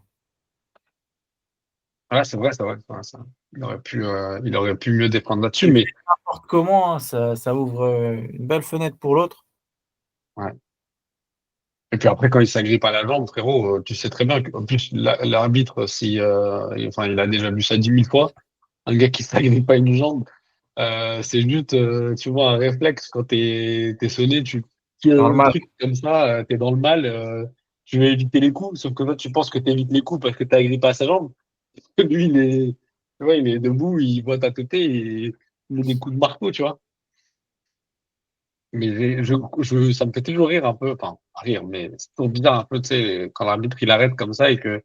Ouais, c'est vrai, ça. Il aurait pu mieux défendre là-dessus, Et mais n'importe comment, hein, ça ouvre une belle fenêtre pour l'autre. ouais. Et puis après, quand il s'agrippe à la jambe, frérot, tu sais très bien qu'en plus, l'arbitre, si, enfin, il a déjà vu ça 10 000 fois, un gars qui s'agrippe à une jambe, c'est juste, tu vois, un réflexe quand t'es sonné, tu tires le Normal. truc comme ça, t'es dans le mal, tu veux éviter les coups, sauf que toi, tu penses que t'évites les coups parce que t'as agrippé à sa jambe. Lui, tu vois, il est debout, il voit ta tête et il met des coups de marteau, tu vois. Mais ça me fait toujours rire un peu, enfin, pas rire, mais c'est toujours bizarre un peu, tu sais, quand l'arbitre il arrête comme ça et que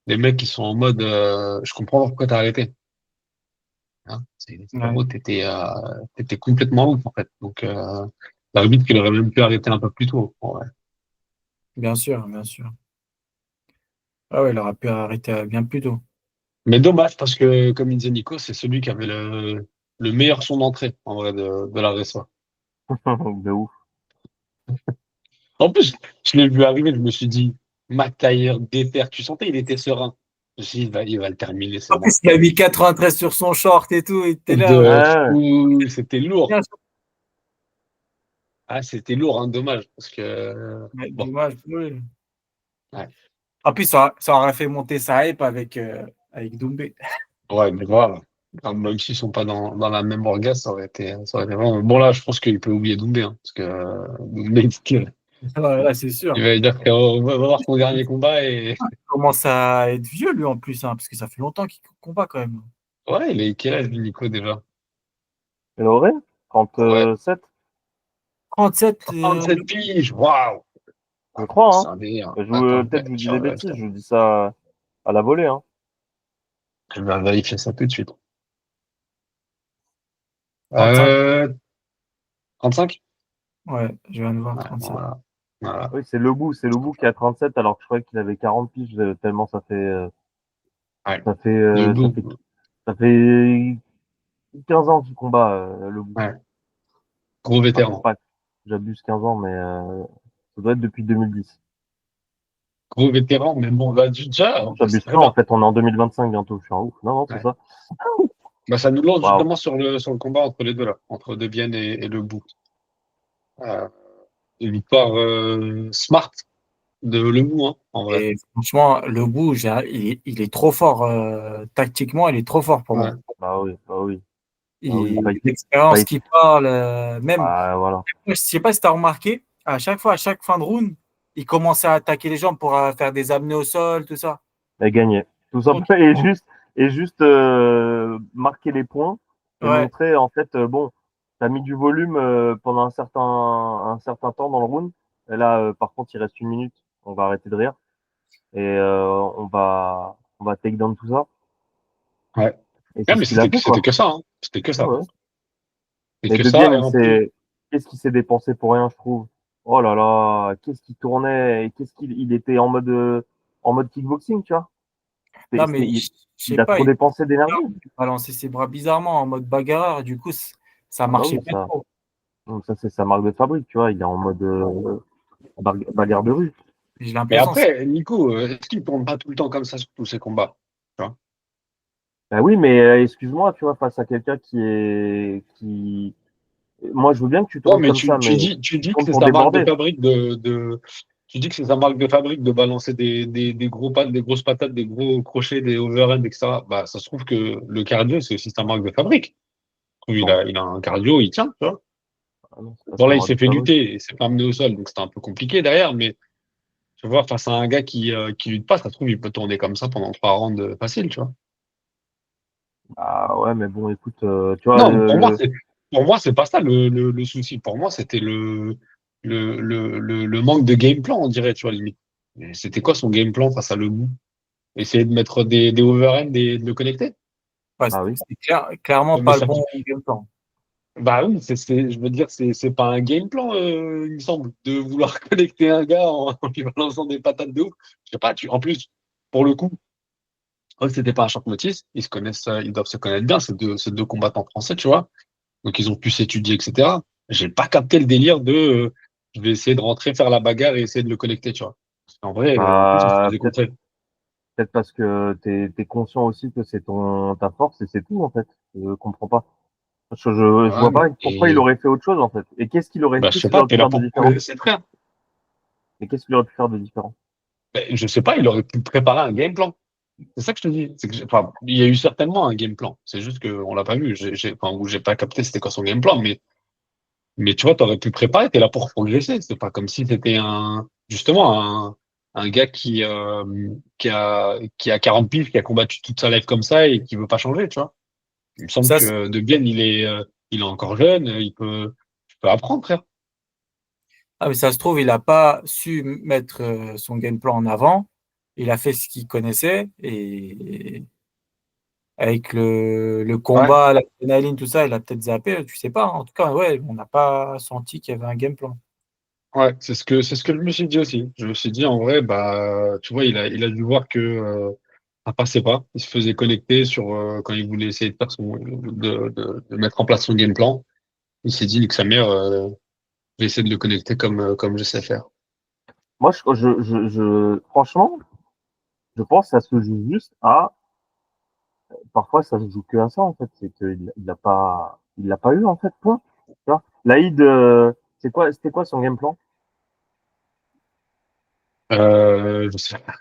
les mecs ils sont en mode, je comprends pourquoi t'as arrêté. Hein, Ouais, frérot, t'étais complètement ouf en fait. Donc l'arbitre il aurait même pu arrêter un peu plus tôt. Bon, ouais. bien sûr, bien sûr. Ah ouais, il aurait pu arrêter bien plus tôt. Mais dommage parce que comme il disait Nico, c'est celui qui avait le meilleur son d'entrée en vrai de la RSA. De ouf. En plus, je l'ai vu arriver, je me suis dit, McTayer, déter, tu sentais il était serein. Je me suis dit, il va le terminer, c'est En bon. plus, il a mis 93 sur son short et tout. Il était là. De Ouais, fou, c'était lourd. Bien, Ah, c'était lourd, hein, dommage, parce que mais bon, dommage pour lui. ouais, En plus, ça aurait fait monter sa hype avec Doumbé. ouais, mais voilà. Enfin, même s'ils sont pas dans la même orga, ça aurait été vraiment. Bon, là, je pense qu'il peut oublier Doumbé, hein, parce que Doumbé, Ouais, c'est sûr. il va dire qu'on va voir ton dernier combat et. Il commence à être vieux, lui, en plus, hein, parce que ça fait longtemps qu'il combat quand même. Ouais, il est quel âge, lui, Nico, déjà? Et Auré, Ouais. 37, 37, 37 piges, waouh! je crois, C'est hein. un délire. Je, Attends, peut-être je vous dis des tiens, bêtises, je vous dis ça à la volée, hein. je vais vérifier ça tout de suite. 35. Euh, 35? Ouais, je viens de voir Ouais, 37. voilà. Voilà. Oui, c'est le bout qui a 37, alors que je croyais qu'il avait 40 piges, tellement Ouais. ça fait, Le euh, ça bout. fait, ça fait 15 ans qu'il combat, le bout. Ouais. Gros Enfin, peut-être vétéran. pas, j'abuse 15 ans, mais ça doit être depuis 2010. Gros vétéran, mais bon, bah, déjà, Non, c'est j'abuse très pas, en bien. fait, on est en 2025 bientôt, je suis un ouf. Non, non, c'est Ouais. ça. Bah, ça nous lance Waouh. justement sur le combat entre les deux, là, entre Debienne et le bout. Euh, une victoire smart de Le Mou, hein, en vrai. Et franchement, le bout, il est trop fort. Tactiquement, il est trop fort pour moi. Ouais. Bah oui, bah oui, bah oui, L'expérience fight. qu'il parle, même, Ah, voilà. je sais pas si tu as remarqué, à chaque fois, à chaque fin de round, il commençait à attaquer les gens pour faire des amenés au sol, tout ça. Et gagner. Tout Donc, simplement, et juste marquer les points et ouais, montrer, en fait, bon, t'as mis du volume pendant un certain temps dans le round. Et là, par contre, il reste une minute. On va arrêter de rire et on va take down tout ça. Ouais. Et Ouais, c'est mais ce qu'il a fait, c'était quoi. que ça, hein. C'était que Ouais, ça. ouais. C'était Et que De ça, Bienne, et en plus, qu'est-ce qu'il s'est dépensé pour rien, je trouve. Oh là là, qu'est-ce qu'il tournait et qu'est-ce qu'il il était en mode kickboxing, tu vois. non, mais je sais Il a pas, trop dépensé d'énergie. il balançait ses bras bizarrement en mode bagarreur, du coup, ça Ah bah marchait oui, pas ça. trop. Donc ça, c'est sa marque de fabrique, tu vois. Il est en mode bagarre de rue. J'ai mais l'impression, après, Nico, est-ce qu'il tourne pas tout le temps comme ça sur tous ses combats? Tu vois. Bah oui, mais excuse-moi, tu vois, face à quelqu'un moi, je veux bien que tu Ouais, tournes mais comme ça, mais tu tu dis que tournes c'est pour sa marque de déborder. fabrique tu dis que c'est sa marque de fabrique de balancer des gros pattes, des grosses patates, des gros crochets, des overhands, etc. Bah, ça se trouve que le cardio, c'est aussi sa marque de fabrique. Non, Il a un cardio, il tient, tu vois. ah non, c'est pas Bon, sa là, il marque s'est de fait fabrique. lutter et s'est pas amené au sol, donc c'était un peu compliqué derrière, mais tu vois, face à un gars qui lutte pas, ça se trouve, il peut tourner comme ça pendant 3 rounds facile, tu vois. Ah ouais, mais bon, écoute, tu vois, Non, pour moi, c'est pas ça le souci. Pour moi, c'était le manque de game plan, on dirait, tu vois, limite. Et c'était quoi son game plan face à Le Mou? Essayer de mettre des overhands et de le connecter? ouais, ah oui. c'était clairement Mais pas le ça, bon game plan. bah oui, je veux dire, c'est pas un game plan, il me semble, de vouloir connecter un gars en lui balançant des patates de ouf. Je sais pas, en plus, pour le coup, comme c'était pas un short notice, ils se connaissent, ils doivent se connaître bien, ces deux combattants français, tu vois. Donc ils ont pu s'étudier, etc. J'ai pas capté le délire de je vais essayer de rentrer, faire la bagarre et essayer de le connecter, tu vois. Parce qu'en vrai, en plus, il se Bah, faisait contrer. peut-être parce que t'es conscient aussi que c'est ta force et c'est tout, en fait. Je comprends pas. Je Ouais, vois pas pourquoi il et aurait fait autre chose, en fait. Et bah, je sais qu'est-ce qu'il pas, aurait t'es pu là faire de pour différent? progresser, frère. Et qu'est-ce qu'il aurait pu faire de différent? Je sais pas, il aurait pu préparer un game plan. C'est ça que je te dis. C'est que enfin, il y a eu certainement un game plan. C'est juste qu'on l'a pas vu. Enfin, ou j'ai pas capté c'était quoi son game plan. Mais tu vois, t'aurais pu préparer. T'es là pour progresser. C'est pas comme si c'était justement, un gars qui a 40 piges, qui a combattu toute sa life comme ça et qui veut pas changer, tu vois. Il me semble Ça, que De Bienne, il est encore jeune. Tu peux apprendre, frère. ah, mais ça se trouve, il n'a pas su mettre son game plan en avant. Il a fait ce qu'il connaissait et avec le Ouais. combat, l'adrénaline, tout ça, il a peut-être zappé, tu sais pas. En tout cas, ouais, on n'a pas senti qu'il y avait un game plan. Ouais, c'est ce que je me suis dit aussi. Je me suis dit, en vrai, bah, tu vois, il a dû voir que ça passait pas. Il se faisait connecter quand il voulait essayer de faire de mettre en place son game plan. Il s'est dit, que sa mère, je vais essayer de le connecter comme je sais faire. Moi, franchement, je pense que ça se joue juste parfois, ça se joue que à ça, en fait. C'est il l'a pas eu, en fait, point. Tu vois? Laïd, c'était quoi son game plan? Je sais pas.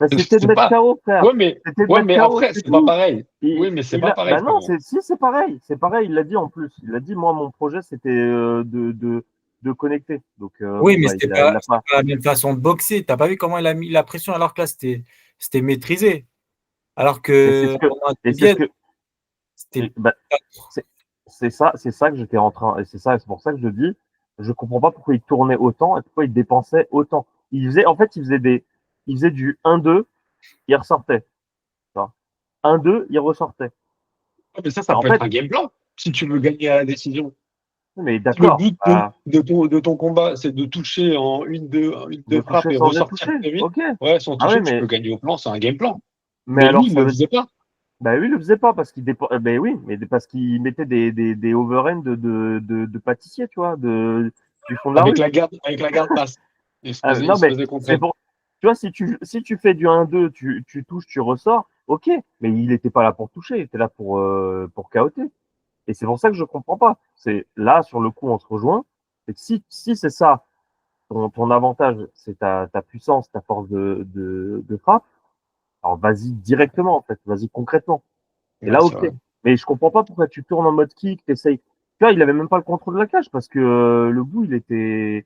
Bah, Je c'était de sais mettre pas. KO, frère. Ouais, mais, C'était de ouais, mettre mais KO, après, c'est c'est pas tout. pareil. Oui, mais c'est pas pareil, Bah non, frérot. si, c'est pareil. C'est pareil, il l'a dit en plus. Il a dit, moi, mon projet, c'était de connecter. Donc, Oui, bon, mais bah, il a c'était pas. pas la même façon de boxer. T'as pas vu comment il a mis la pression alors que là, c'était maîtrisé. Alors Mais c'est que ce que. pendant Et c'est ce Biel, que. c'était Bah, c'est c'est ça que j'étais en train. Et c'est pour ça que je dis, je comprends pas pourquoi il tournait autant et pourquoi il dépensait autant. En fait, il faisait du 1-2, il ressortait. Tu vois. 1-2, il ressortait. Ouais, mais ça En peut être fait, un game plan. Si tu veux gagner à la décision. mais Si le d'accord, but de ton combat, c'est de toucher en une, deux de frappes toucher et sans être ressortir touché. très vite, Ok. ouais, sans Ah oui, toucher, tu peux gagner au plan, c'est un game plan. mais Mais lui, alors il ne ça le veut. faisait pas. Bah oui, il le faisait pas parce ben oui, mais parce qu'il mettait des overhands de pâtissier, tu vois, du fond de la rue. Avec la garde passe. Il Non, se mais faisait c'est comprendre. pour. Tu vois, si tu fais du 1-2, tu touches, tu ressors, ok. Mais il n'était pas là pour toucher, il était là pour KOT. Et c'est pour ça que je comprends pas. C'est là, sur le coup, on se rejoint. Et si c'est ça, ton avantage, c'est ta puissance, ta force de frappe, alors vas-y directement, en fait. Vas-y concrètement. Et Ouais, là, c'est ok. vrai. Mais je comprends pas pourquoi tu tournes en mode kick, t'essayes. Tu vois, il avait même pas le contrôle de la cage parce que le bout, il était.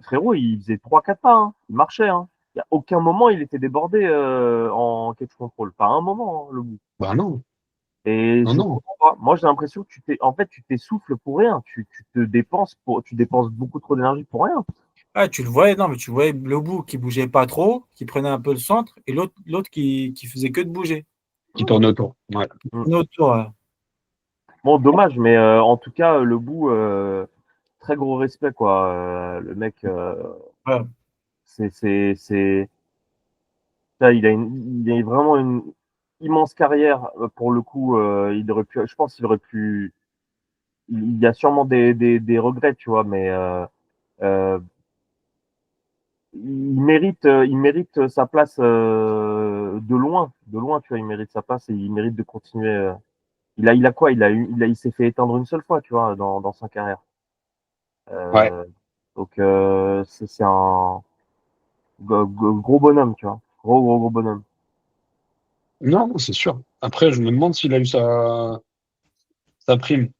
Frérot, il faisait 3-4 pas, hein. Il marchait, hein. Il y a aucun moment, il était débordé en catch control. Pas un moment, hein, le bout. Bah non, Et non, je non. comprends pas. Moi, j'ai l'impression que en fait, tu t'essouffles pour rien. Tu dépenses beaucoup trop d'énergie pour rien. ah, tu le voyais, non, mais tu voyais le bout qui bougeait pas trop, qui prenait un peu le centre, et l'autre qui faisait que de bouger. Qui tourne autour. Ouais. Mm. Un autre tour, Bon, dommage, mais en tout cas, le bout, très gros respect, quoi. Le mec, ouais. c'est, là, il a vraiment une immense carrière pour le coup. Je pense qu'il aurait pu. Il y a sûrement des regrets, tu vois, mais euh, il mérite sa place de loin, tu vois. Il mérite sa place et il mérite de continuer. Il a quoi? Il s'est fait éteindre une seule fois, tu vois, dans sa carrière. Ouais. Euh, donc c'est un gros bonhomme, tu vois, gros bonhomme. Non, non, c'est sûr. Après, je me demande s'il a eu sa prime.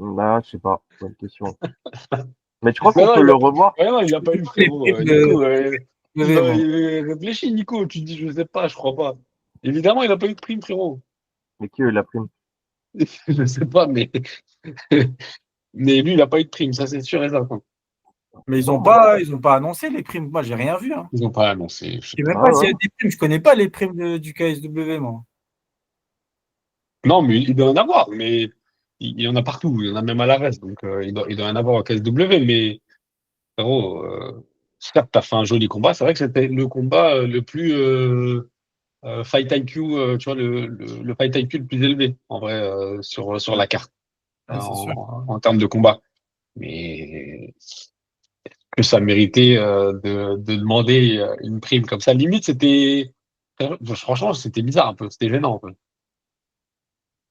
Là, je sais pas, bonne question. Mais je crois Non, qu'on non, peut le revoir. il a pas eu, Les frérot. primes Nico, moi. réfléchis, Nico. Tu dis, je sais pas, je crois pas. Évidemment, il a pas eu de prime, frérot. Mais qui a eu la prime? Je sais pas, mais, mais lui, il a pas eu de prime, ça, c'est sûr et certain. Mais Non, moi, ils ont pas annoncé les primes. Moi, j'ai rien vu, hein. Ils ont pas annoncé, je sais Je sais même pas. pas ouais, s'il y a ouais. des primes. Je connais pas les primes du KSW, moi. Non, mais il doit en avoir, mais il y en a partout. Il y en a même à la reste, donc il doit en avoir au KSW, mais frérot, certes, t'as fait un joli combat. C'est vrai que c'était le combat le plus Fight IQ, tu vois, le Fight IQ le plus élevé, en vrai, sur la carte, Ouais, c'est sûr. en termes de combat. Mais que ça méritait de demander une prime comme ça. Limite, franchement, c'était bizarre un peu, c'était gênant un peu.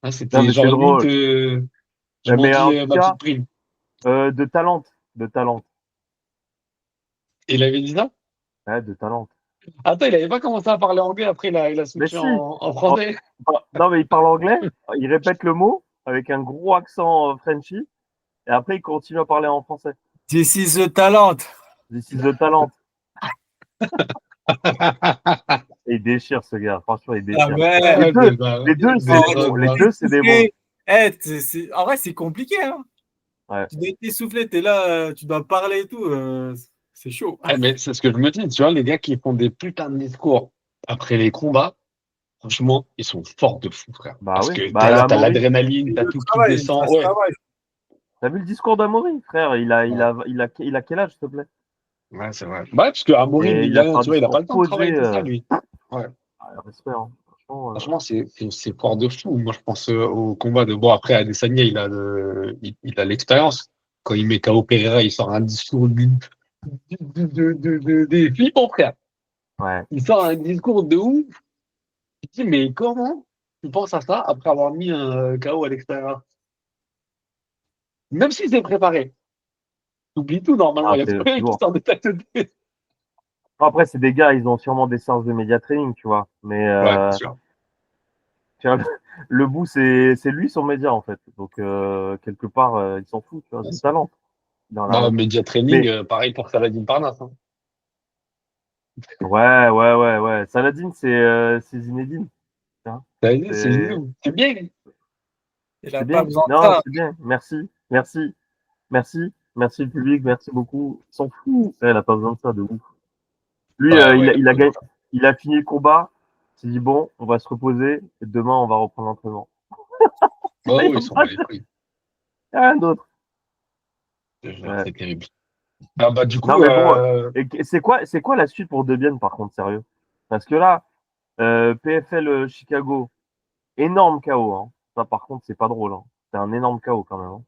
Hein, Non, c'était mais c'est genre limite, drôle. je m'en Mais dis en tout ma cas, petite prime. de talent, de talent, Et il avait dit ça? ouais, de talent. Attends, il avait pas commencé à parler anglais, après il a Mais switché si, en oh, français. non, mais il parle anglais, il répète le mot avec un gros accent Frenchy, et après il continue à parler en français. This is the talent. This is the talent. Et il déchire ce gars, franchement, il Ah déchire. Les ouais. Ah, deux, c'est ça. les deux, c'est Oh, des Ça, bons. Les ça. deux, c'est des bons. En vrai, c'est compliqué, hein. Ouais. Tu dois t'essouffler, t'es là, tu dois parler et tout. C'est chaud. Mais c'est ce que je me dis, tu vois, les gars qui font des putains de discours après les combats, franchement, ils sont forts de fou, frère. Bah Parce oui, que t'es bah là, t'as Amaury. l'adrénaline, Et t'as le tout qui travail, descend. ça se Ouais. travaille. T'as vu le discours d'Amaury, frère? Ouais, Il a quel âge, s'il te plaît? ouais, c'est vrai. Ouais, parce que Amaury, Et mine il de a fait rien, un tu vois, il a pas discours le temps de posé. travailler tout ça, lui. Ouais. Respect, hein. Franchement, Franchement, c'est fort de fou. Moi, je pense au combat de. Bon, après, Adesanya, il a l'expérience. Quand il met KO Pereira, il sort un discours des flippants, frère. ouais. Il sort un discours de ouf. Je dis, mais comment tu penses à ça après avoir mis un KO à l'extérieur? Même si c'est préparé. T'oublies tout, normalement. Il Ah, n'y a plus rien qui lourd. sort de ta tête. Après, c'est des gars, ils ont sûrement des séances de média training, tu vois. Mais Ouais, c'est sûr. tu vois, le bout, c'est lui son média, en fait. Donc, quelque part, il s'en fout, tu vois, Ouais, c'est c'est le sûr. talent. Il en a Bah, rien. Media Training, Mais pareil pour Saladin Parnasse. Hein. ouais. Saladin, c'est Zinedine. Hein. C'est C'est Zizou. C'est bien. Il c'est n'a pas bien. besoin de Non, ça. c'est bien. Merci le public, merci beaucoup. Il s'en fout. Elle a pas besoin de ça, de ouf. Lui, Ouais, ouais, il a pas besoin de ça. il a fini le combat. Il s'est dit bon, on va se reposer et demain on va reprendre l'entraînement. Oh, Il oui, ils sont pas les couilles. y a rien d'autre. Je te jure, Ouais. c'est terrible. Ah, bah, du Non coup, mais bon, c'est quoi la suite pour Debian par contre, sérieux? Parce que là, PFL Chicago, énorme KO. Hein. Ça par contre, c'est pas drôle. Hein. C'est un énorme KO quand même. Hein.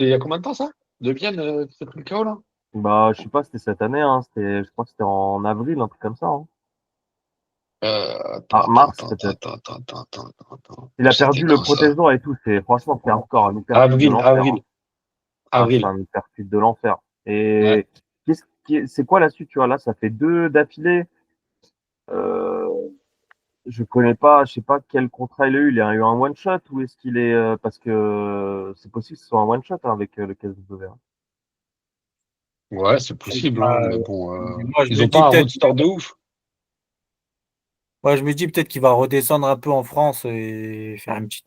et il y a combien de temps ça? De bien, qui s'est pris le KO là? Bah, je sais pas, c'était cette année. Hein. Je crois que c'était en avril, un truc comme ça. Hein. Attends, Ah, attends, mars attends, attends, peut-être. attends, attends, attends, attends, attends. Il a C'était perdu le quand ça? protège-dents et tout. Franchement, c'est encore un hypercute de Avril, l'enfer. Hein. avril, Ah, c'est avril. un hypercute de l'enfer. Ouais. Et c'est quoi la suite, tu vois? Là, ça fait deux d'affilée. Je connais pas, je sais pas quel contrat il a eu. Il a eu un one shot ou est-ce qu'il est parce que c'est possible que ce soit un one shot hein, avec le KSW. Hein. Ouais, c'est Je sais possible, hein, pas, mais bon, moi, je ils me ont dis pas un peut-être, roadster de ouf. ouais, je me dis peut-être qu'il va redescendre un peu en France et faire une plus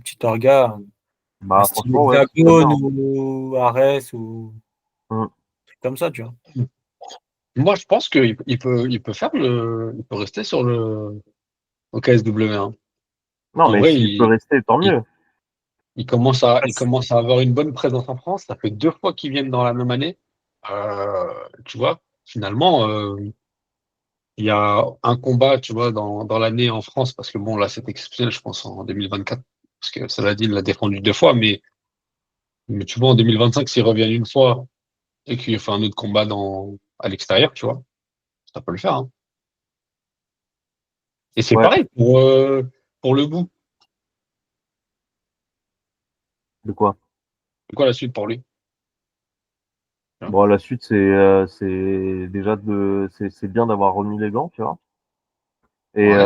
petite orga, un Bah style franchement ouais, ce serait bien. Hexagone Hein. ou Ares ou Mm. un truc comme ça, tu vois. Moi, je pense il peut faire il peut rester sur au KSW. Hein. Non En mais vrai, s'il peut rester, tant il, mieux. il commence à avoir une bonne présence en France. Ça fait 2 fois qu'ils viennent dans la même année. Tu vois, finalement, il y a un combat, tu vois, dans l'année en France, parce que bon, là, c'est exceptionnel, je pense, en 2024, parce que Saladin l'a défendu 2 fois, mais tu vois, en 2025, s'il revient une fois et qu'il fait un autre combat à l'extérieur, tu vois, ça peut le faire. Hein. Et c'est Ouais, pareil pour le bout. de quoi? C'est quoi la suite pour lui? Tu vois. Bon la suite c'est déjà c'est bien d'avoir remis les gants, tu vois. Et Ouais.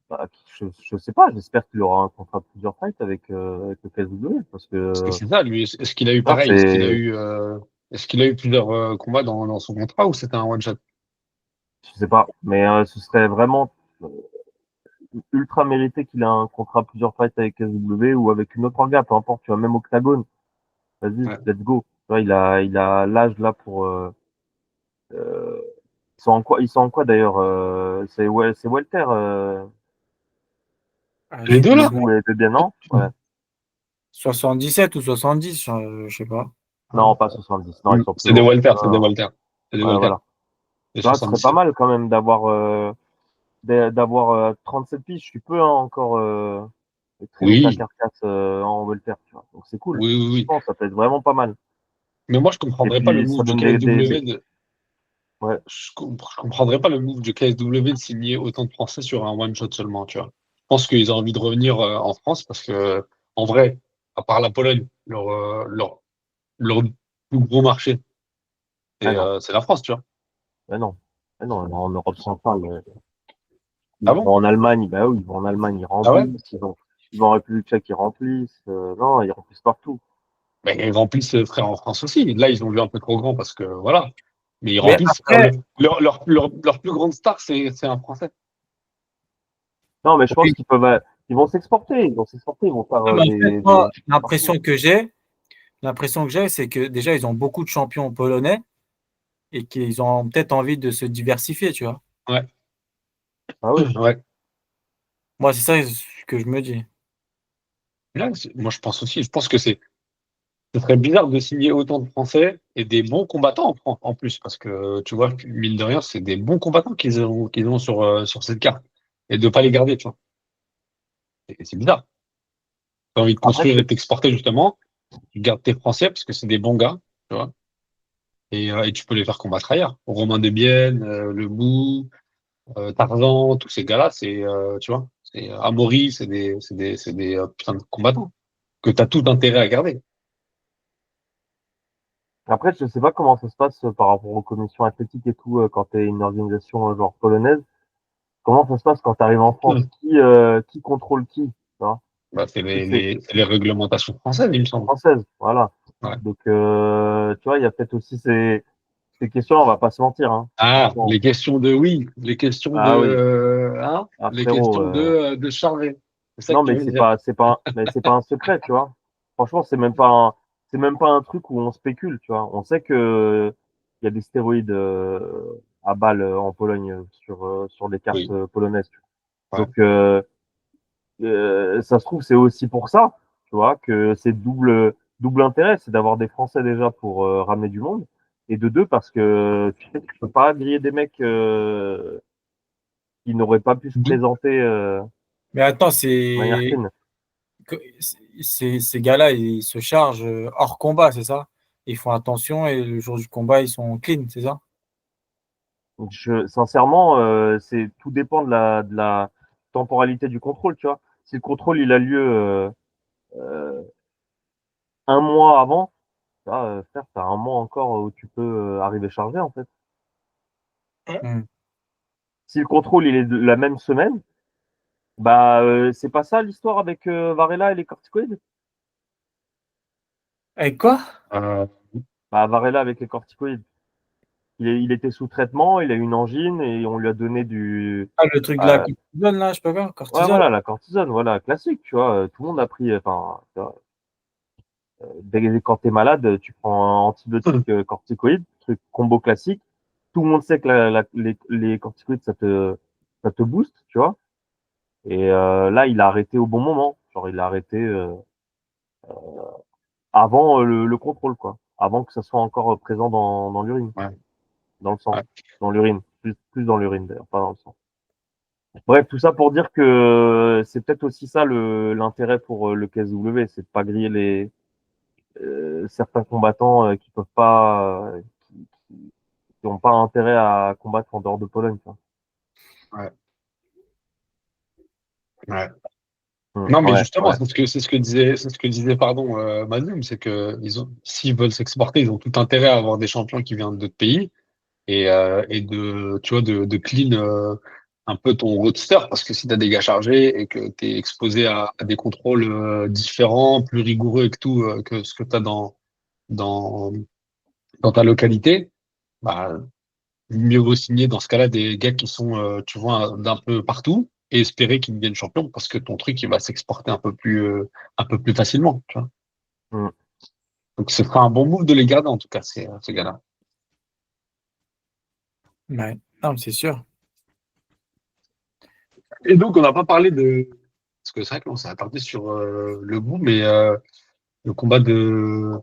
bah, je sais pas, j'espère qu'il aura un contrat de plusieurs fights avec le KSW parce Parce que que c'est ça, lui. Est-ce qu'il a eu là, pareil? Est-ce qu'il a eu plusieurs combats dans son contrat ou c'était un one-shot? je sais pas, mais ce serait vraiment ultra mérité qu'il ait un contrat plusieurs fights avec SW ou avec une autre orga, peu importe, tu vois, même Octagone. Vas-y, Ouais. let's go. Tu vois, il a l'âge là pour. Euh, ils sont en quoi d'ailleurs c'est Walter, Ah, je Les sais deux, plus. là? Zizou et De Bien, non? Ouais. 77 ou 70, je sais pas. Non, pas 70. Non, ils sont plus C'est des lourds. Walter, Non, c'est des non, non. Walter. C'est des Ouais, Walter. voilà. Des Tu vois, ce serait pas 77. mal quand même d'avoir 37 piges. Tu peux hein, encore traîner ta Oui, carcasse en Walter, tu vois. Donc c'est cool. oui, oui, oui. Franchement, ça peut être vraiment pas mal. Mais moi, Et pas le puis move ça du donne KSW ouais. je comprendrais pas le move du KSW de signer autant de Français sur un one-shot seulement, tu vois. Je pense qu'ils ont envie de revenir en France parce que, en vrai, à part la Pologne, leur plus gros marché, Ah non. c'est la France, tu vois. Ben non. Ben non, en Europe centrale, Ah ils bon? vont en Allemagne, bah oui, ils vont en Allemagne, ils Ah ouais? remplissent, ils vont en République tchèque, ils remplissent, non, ils remplissent partout. Mais ils remplissent, frère, en France aussi. Là, ils ont vu un peu trop grand parce que, voilà. Mais ils Mais remplissent, frère. après, Leur plus grande star, c'est un Français. Non, mais je pense oui, ils vont s'exporter, ils vont faire mais en fait, moi, partout. l'impression que j'ai, c'est que déjà, ils ont beaucoup de champions polonais et qu'ils ont peut-être envie de se diversifier, tu vois. Ouais. Ah oui, Ouais. Moi, c'est ça que je me dis. Là, moi, je pense aussi. Je pense que ce serait bizarre de signer autant de Français et des bons combattants en plus, parce que tu vois, mine de rien, c'est des bons combattants qu'ils ont sur cette carte et de pas les garder, tu vois. Et c'est bizarre. Tu as envie de après, construire et t'exporter justement, tu gardes tes Français parce que c'est des bons gars, tu vois, et tu peux les faire combattre ailleurs. Romain Desbiènes, Le Bou, Tarzan, tous ces gars-là, tu vois, c'est Amaury, c'est des putains de combattants que tu as tout intérêt à garder. Après, je sais pas comment ça se passe par rapport aux commissions athlétiques et tout, quand tu es une organisation genre polonaise. Comment ça se passe quand tu arrives en France? Qui contrôle qui? Tu vois? Bah, c'est Est-ce que c'est les réglementations françaises, il me semble. française? Voilà. Ouais. Donc, tu vois, il y a peut-être aussi ces questions, on va pas se mentir, hein. Ah, Franchement. les questions de oui, les questions Ah oui, ah les frérot, questions de Charvet. C'est ça que non, tu mais veux dire. mais c'est pas un secret, tu vois. Franchement, c'est même pas un truc où on spécule, tu vois. On sait que il y a des stéroïdes à balles en Pologne sur les cartes Oui, polonaises. Tu vois. ouais. Donc, ça se trouve, c'est aussi pour ça, tu vois, que c'est double intérêt, c'est d'avoir des Français déjà pour ramener du monde, et de deux parce que tu sais, tu peux pas griller des mecs qui n'auraient pas pu se D'où- présenter Mais attends, de manière clean. ces gars-là, ils se chargent hors combat, c'est ça? Ils font attention et le jour du combat, ils sont clean, c'est ça? Sincèrement, tout dépend de la temporalité du contrôle, tu vois. Si le contrôle il a lieu euh, un mois avant, tu vois, frère, t'as un mois encore où tu peux arriver chargé en fait. Hmm. Si le contrôle il est de la même semaine, bah c'est pas ça l'histoire avec Varela et les corticoïdes. Et quoi? euh, Bah Varela avec les corticoïdes, il était sous traitement, il a eu une angine et on lui a donné du Ah, le truc de la euh, cortisone, là, je sais pas quoi, ouais cortisone. voilà la cortisone, voilà classique, tu vois. Tout le monde a pris, enfin tu vois, quand t'es malade, tu prends un antibiotique corticoïde, truc combo classique. Tout le monde sait que les corticoïdes, ça te booste, tu vois. Et là, il a arrêté au bon moment. Genre, il a arrêté avant le contrôle, quoi. Avant que ça soit encore présent dans l'urine, ouais, dans le sang, ouais. dans l'urine. Plus dans l'urine, d'ailleurs, pas dans le sang. Bref, tout ça pour dire que c'est peut-être aussi ça l'intérêt pour le KSW, c'est de pas griller certains combattants qui peuvent pas, qui n'ont pas intérêt à combattre en dehors de Pologne. Quoi. Ouais, ouais. Non, mais Ouais, justement, ouais. c'est ce que disait, pardon, Magnum, c'est que s'ils veulent s'exporter, ils ont tout intérêt à avoir des champions qui viennent d'autres pays et tu vois, de clean un peu ton roadster, parce que si t'as des gars chargés et que t'es exposé à des contrôles différents, plus rigoureux et que tout, que ce que t'as dans, dans ta localité, bah, mieux vaut signer dans ce cas-là des gars qui sont, tu vois, d'un peu partout et espérer qu'ils deviennent champions parce que ton truc, il va s'exporter un peu plus facilement, tu vois. Mm. Donc, ce sera un bon move de les garder, en tout cas, ces gars-là. Ouais. Non, mais c'est sûr. Et donc, on n'a pas parlé de, parce que c'est vrai qu'on s'est attardé sur le bout, mais le combat de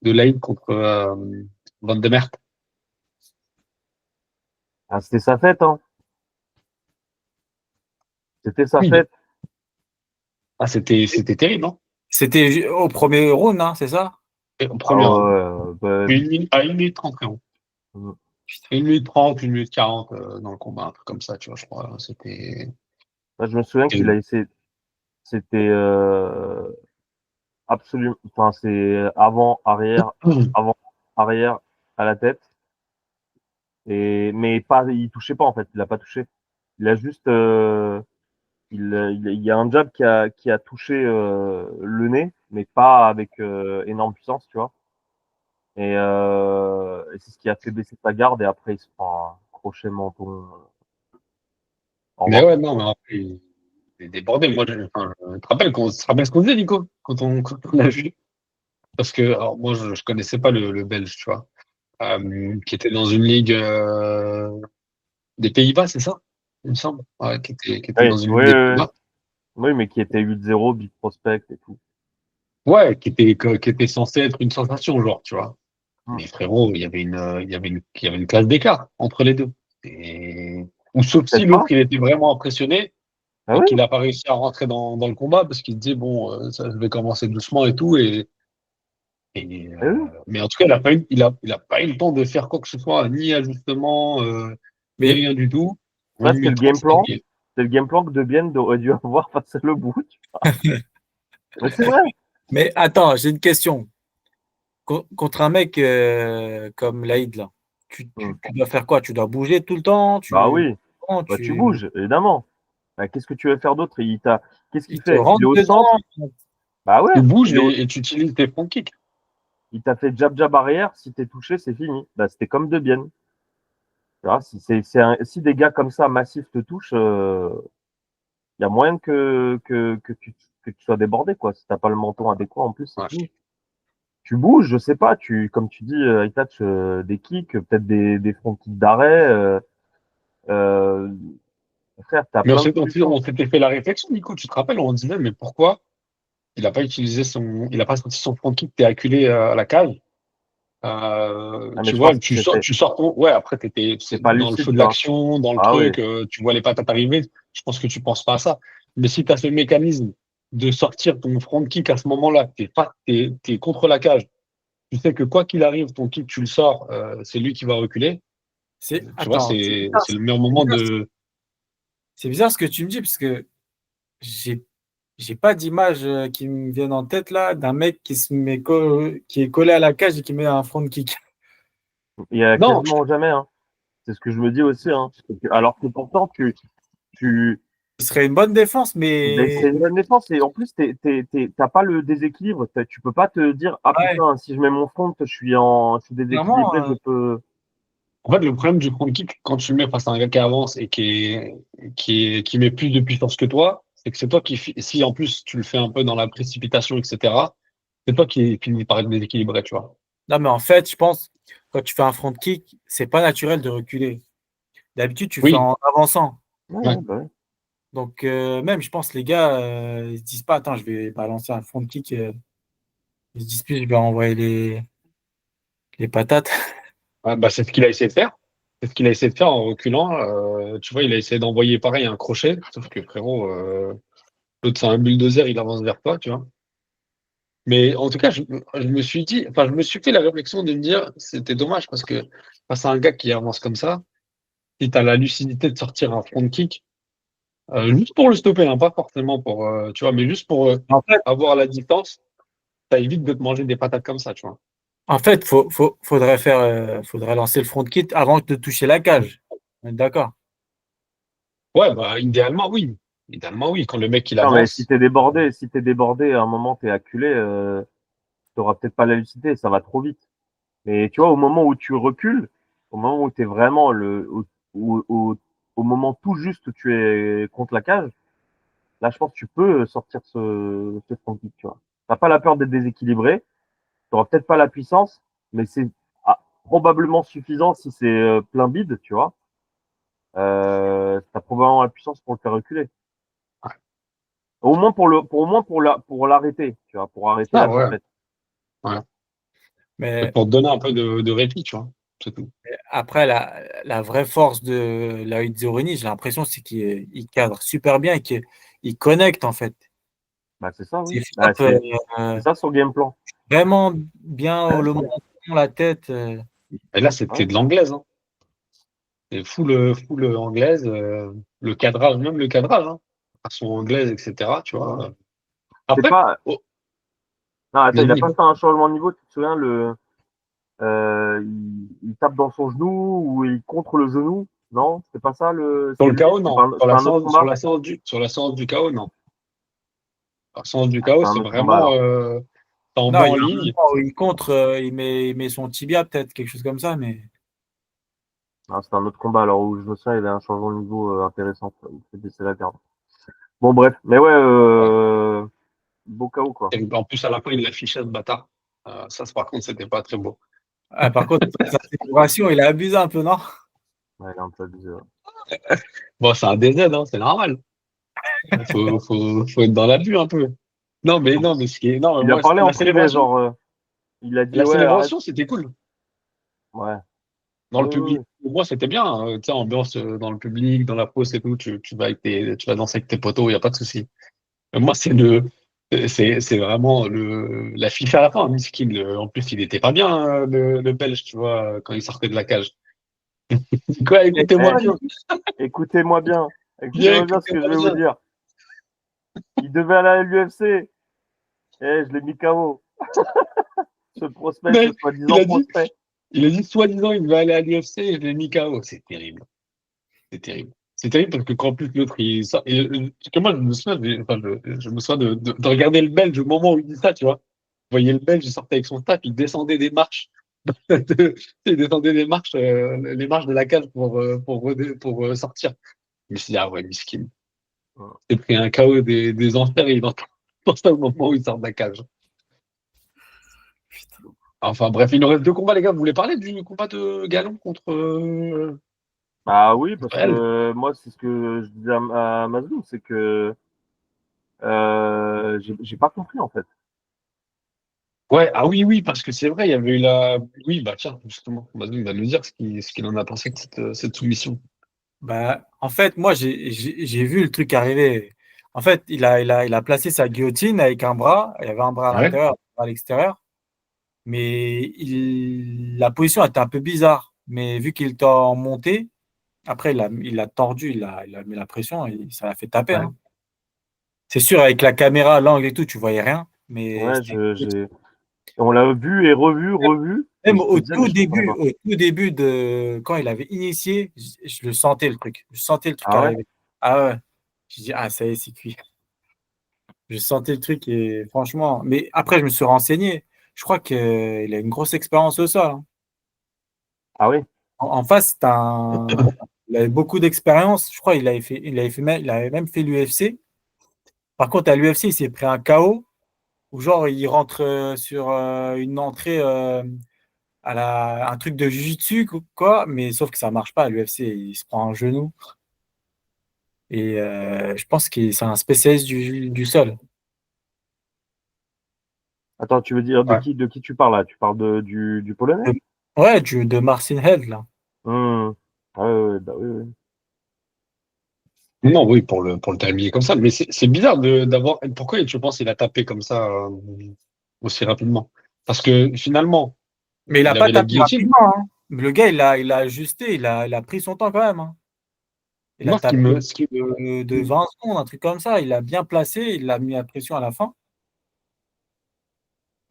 Layne contre Van de Merth. Ah, c'était sa fête, hein. C'était sa Oui. fête. Ah, c'était terrible, non? C'était au premier round, hein, c'est ça? Et au Ah premier round. ouais, À 1 minute 30, frérot. mm. 1 minute 30, 1 minute 40 dans le combat, un truc comme ça, tu vois, je crois. C'était. Là, je me souviens qu'il a essayé. C'était absolument. Enfin, c'est avant, arrière à la tête. Mais pas, il touchait pas en fait. Il a pas touché. Il a juste. Il y a un jab qui a touché le nez, mais pas avec énorme puissance, tu vois. Et c'est ce qui a fait baisser sa garde. Et après, il se prend un crochet menton. Au Mais revoir. ouais, non, mais après, il est débordé. Moi, enfin, tu te rappelles ce qu'on disait, Nico, quand on l'a vu? Parce que, alors, moi, je connaissais pas le Belge, tu vois, qui était dans une ligue des Pays-Bas, c'est ça? Il me semble. Ouais, qui était Oui, dans une ligue oui, des oui, oui. Pays-Bas. Oui, mais qui était 8-0, Big Prospect et tout. Ouais, qui était censé être une sensation, genre, tu vois. Mm. Mais frérot, il y avait une classe d'écart entre les deux. Et... Ou sauf si Peut-être pas. l'autre, il était vraiment impressionné Ah et oui, qu'il n'a pas réussi à rentrer dans le combat parce qu'il se disait, bon, ça je vais commencer doucement et tout. ah oui. Mais en tout cas, il a pas eu le temps de faire quoi que ce soit, ni ajustement, ni Mais rien du tout. En Ça, une c'était le minute 30, game c'était plan. plié. C'est le game plan que De Bienne aurait dû avoir face à le bout. Mais c'est vrai. Mais attends, j'ai une question. contre un mec comme Laïd, là, Hmm. tu dois faire quoi? Tu dois bouger tout le temps? Bah oui, Non, bah, tu bouges, évidemment. Bah, qu'est-ce que tu veux faire d'autre? Qu'est-ce qu'il il te fait? Il est rentre au centre? dedans. Bah ouais, Tu bouges il est au- et tu utilises tes front kicks. il t'a fait jab jab arrière. Si t'es touché, c'est fini. Bah, c'était comme De Bienne. Tu vois, si des gars comme ça massifs te touchent, il y a moyen que tu sois débordé, quoi. Si t'as pas le menton adéquat, en plus, c'est Ouais. fini. Tu bouges, je sais pas, comme tu dis, high touch, des kicks, peut-être des front kicks d'arrêt. Euh, frère, t'as Mais plein de solutions. on s'était fait la réflexion, Nico, tu te rappelles, on disait, mais pourquoi il a pas sorti son front kick, t'es acculé à la cage. Ah, mais Tu je vois, pense que c'était tu sors ouais, après, c'est pas dans le lucide, feu de tu vois. l'action, dans le Ah oui. truc, tu vois les patates arriver. Je pense que tu penses pas à ça. Mais si tu as ce mécanisme de sortir ton front kick à ce moment-là, t'es contre la cage, tu sais que quoi qu'il arrive, ton kick, tu le sors, c'est lui qui va reculer. Tu vois, Attends, c'est le meilleur moment de. c'est bizarre ce que tu me dis, parce que j'ai j'ai pas d'image qui me viennent en tête là d'un mec qui est collé à la cage et qui met un front kick. Il y a Non, quasiment jamais, hein. C'est ce que je me dis aussi, hein. Alors que pourtant, tu, Ce serait une bonne défense, ben, mais c'est une bonne défense et en plus, t'as pas le déséquilibre. Tu peux pas te dire, ah ouais, putain, si je mets mon front, je suis clairement, déséquilibré, je peux. en fait, le problème du front kick, quand tu le mets face à un gars qui avance et qui met plus de puissance que toi, c'est que c'est toi si en plus tu le fais un peu dans la précipitation, etc., c'est toi qui finis par être déséquilibré, tu vois. non, mais en fait, je pense quand tu fais un front kick, c'est pas naturel de reculer. D'habitude, tu fais Oui, en avançant. Ouais, ouais. ouais, bah ouais. Donc, même, je pense, les gars, ils se disent pas, attends, je vais balancer un front kick. Ils se disent plus, je vais envoyer les patates. Ouais, bah, c'est ce qu'il a essayé de faire. C'est ce qu'il a essayé de faire en reculant. Tu vois, il a essayé d'envoyer pareil un crochet, sauf que frérot, l'autre c'est un bulldozer, il avance vers toi, tu vois. Mais en tout cas, je me suis dit, enfin, je me suis fait la réflexion de me dire, c'était dommage parce que face à un gars qui avance comme ça, si tu as la lucidité de sortir un front kick, juste pour le stopper, hein, pas forcément pour, tu vois, mais juste pour En fait, avoir la distance, ça évite de te manger des patates comme ça, tu vois. faudrait lancer le front kick avant de toucher la cage. On est d'accord. Ouais, bah, idéalement, oui. Idéalement, oui. Quand le mec, il Non, mais avance, si t'es débordé, à un moment, t'es acculé, t'auras peut-être pas la lucidité, ça va trop vite. Mais tu vois, au moment où tu recules, au moment où tu es vraiment au, au, au moment tout juste où tu es contre la cage, là, je pense que tu peux sortir ce front kick, tu vois. T'as pas la peur d'être déséquilibré, tu n'auras peut-être pas la puissance, mais c'est probablement suffisant si c'est plein bide, tu vois. T'as probablement la puissance pour le faire reculer. Au moins pour l'arrêter, tu vois, pour arrêter ah la ouais, tempête. ouais. Et Mais pour te donner un peu de répit, tu vois. C'est tout. après, la vraie force de la Zorini, j'ai l'impression, c'est qu'il cadre super bien et qu'il connecte, en fait. Bah, c'est ça, oui. Il Bah, frappe c'est ça son game plan. vraiment bien le menton, la tête. Et là, c'était Ouais. de l'anglaise, hein. C'est full anglaise, le cadrage, même le cadrage, hein. Façon anglaise, etc., tu vois. C'est Après, pas. oh, Non, attends, il a vas-y, pas go. fait un changement de niveau, tu te souviens, il tape dans son genou ou il contre le genou? Non, c'était pas ça Sur c'était le lui? KO, non. C'était un autre combat? Sur la séance du KO, non. La séance du Ah, KO, c'était un c'est autre combat vraiment, alors. Non, t'envoies il y en a un ligne. moment où il contre, il met son tibia, peut-être, quelque chose comme ça, mais. Non, c'était un autre combat alors où je me souviens, il y avait un changement de niveau intéressant. Il fait baisser la garde. Bon, bref. Mais ouais, Ouais. beau KO, quoi. Et en plus, à la fin, il l'affichait, ce bâtard. Ça, par contre, c'était pas très beau. Ah, par contre, sa célébration, il a abusé un peu, non? Ouais, il a un peu abusé. Ouais. Bon, c'est un DZ, hein, c'est normal. Faut être dans l'abus un peu. Non, mais ce qui est, non, mais Il a moi, parlé en privé, genre, il a dit, la ouais, arrête. célébration, c'était cool. Ouais. Dans le Ouais, ouais, public, pour moi, c'était bien, hein. Tu sais, ambiance dans le public, dans la pause et tout, tu vas tu vas danser avec tes potos, il n'y a pas de souci. Mais moi, c'est vraiment la fiche à la fin, Miskin. En plus, il était pas bien, hein, le Belge, tu vois, quand il sortait de la cage. Quoi, écoutez-moi ouais. bien. Écoutez-moi bien. Bien, Écoutez-moi bien ce que je écoutez-moi vais vous bien. dire. Il devait aller à l'UFC. Eh, je l'ai mis KO. Ce prospect, Mais ce il soi-disant a dit, prospect. il a dit soi-disant, il va aller à l'UFC et je l'ai mis KO. C'est terrible. C'est terrible. C'est terrible parce que quand plus l'autre, il sort. Parce que moi, je me souviens, je me souviens de regarder le Belge au moment où il dit ça, tu vois. Vous voyez le Belge, il sortait avec son staff, il descendait des marches. Il descendait les marches de la cage pour sortir. Je me suis dit, ah ouais, miskin. Il s'est pris un KO des enfers et il entend ça au moment où il sort de la cage. Enfin bref, il nous reste 2 combats, les gars. Vous voulez parler du combat de Galon contre Bah oui, parce elle? que moi, c'est ce que je disais à Mazlou, c'est que j'ai pas compris en fait. Ouais, ah oui, oui, parce que c'est vrai, il y avait eu la. Oui, bah tiens, justement, Mazoun va nous dire ce qu'il en a pensé de cette soumission. Bah, en fait, moi, j'ai vu le truc arriver. En fait, il a placé sa guillotine avec un bras. Il y avait un bras à Ouais. l'intérieur, un bras à l'extérieur. Mais la position était un peu bizarre. Mais vu qu'il était en montée, après, il a tordu, il a mis la pression et ça l'a fait taper, Ouais. hein. C'est sûr, avec la caméra, l'angle et tout, tu voyais rien. Mais Ouais, on l'a vu et revu, revu, et même je te disais, mais je comprenais pas. au tout début de quand il avait initié, je le sentais le truc. Je sentais le truc Ah ouais? arriver. Ah ouais. Je dis, ah, ça y est, c'est cuit. Je sentais le truc et franchement. Mais après, je me suis renseigné. Je crois qu'il a une grosse expérience au sol, hein. Ah oui? En face, il avait beaucoup d'expérience. Je crois il avait même fait l'UFC. Par contre, à l'UFC, il s'est pris un KO où genre il rentre sur une entrée un truc de jiu-jitsu quoi, mais sauf que ça marche pas à l'UFC. Il se prend un genou et je pense que c'est un spécialiste du sol. Attends, tu veux dire Ouais. de qui tu parles là? Tu parles du Polonais? Ouais, de Marcin Held là. Ah ouais, ouais, bah oui, oui. Non, oui, pour le terminer comme ça. Mais c'est bizarre d'avoir. Pourquoi tu penses qu'il a tapé comme ça aussi rapidement? Parce que finalement, Mais il a il pas avait la tapé guillotine. rapidement, hein. Le gars, il a ajusté, il a pris son temps quand même, hein. Il a Moi, tapé de 20 secondes, un truc comme ça. Il a bien placé, il a mis la pression à la fin.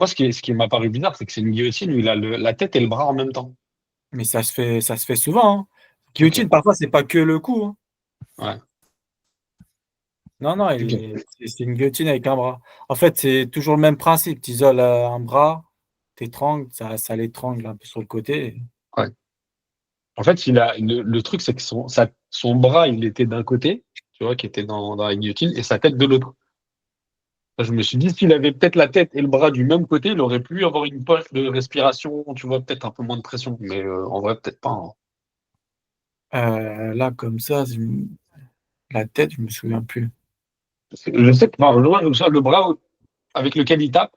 moi, ce qui m'a paru bizarre, c'est que c'est une guillotine où il a la tête et le bras en même temps. Mais ça se fait souvent, hein. Ok. Guillotine, parfois, c'est pas que le coup, hein. Ouais. Non, non, Ok. c'est une guillotine avec un bras. En fait, c'est toujours le même principe. Tu isoles un bras, t'étrangles, ça l'étrangle un peu sur le côté. Ouais. En fait, le truc, c'est que son bras, il était d'un côté, tu vois, qui était dans la guillotine, et sa tête de l'autre. Je me suis dit, s'il avait peut-être la tête et le bras du même côté, il aurait pu avoir une poche de respiration, tu vois, peut-être un peu moins de pression. Mais en vrai, peut-être pas, hein. Là, comme ça, la tête, je me souviens plus. Je sais que enfin, le bras avec lequel il tape,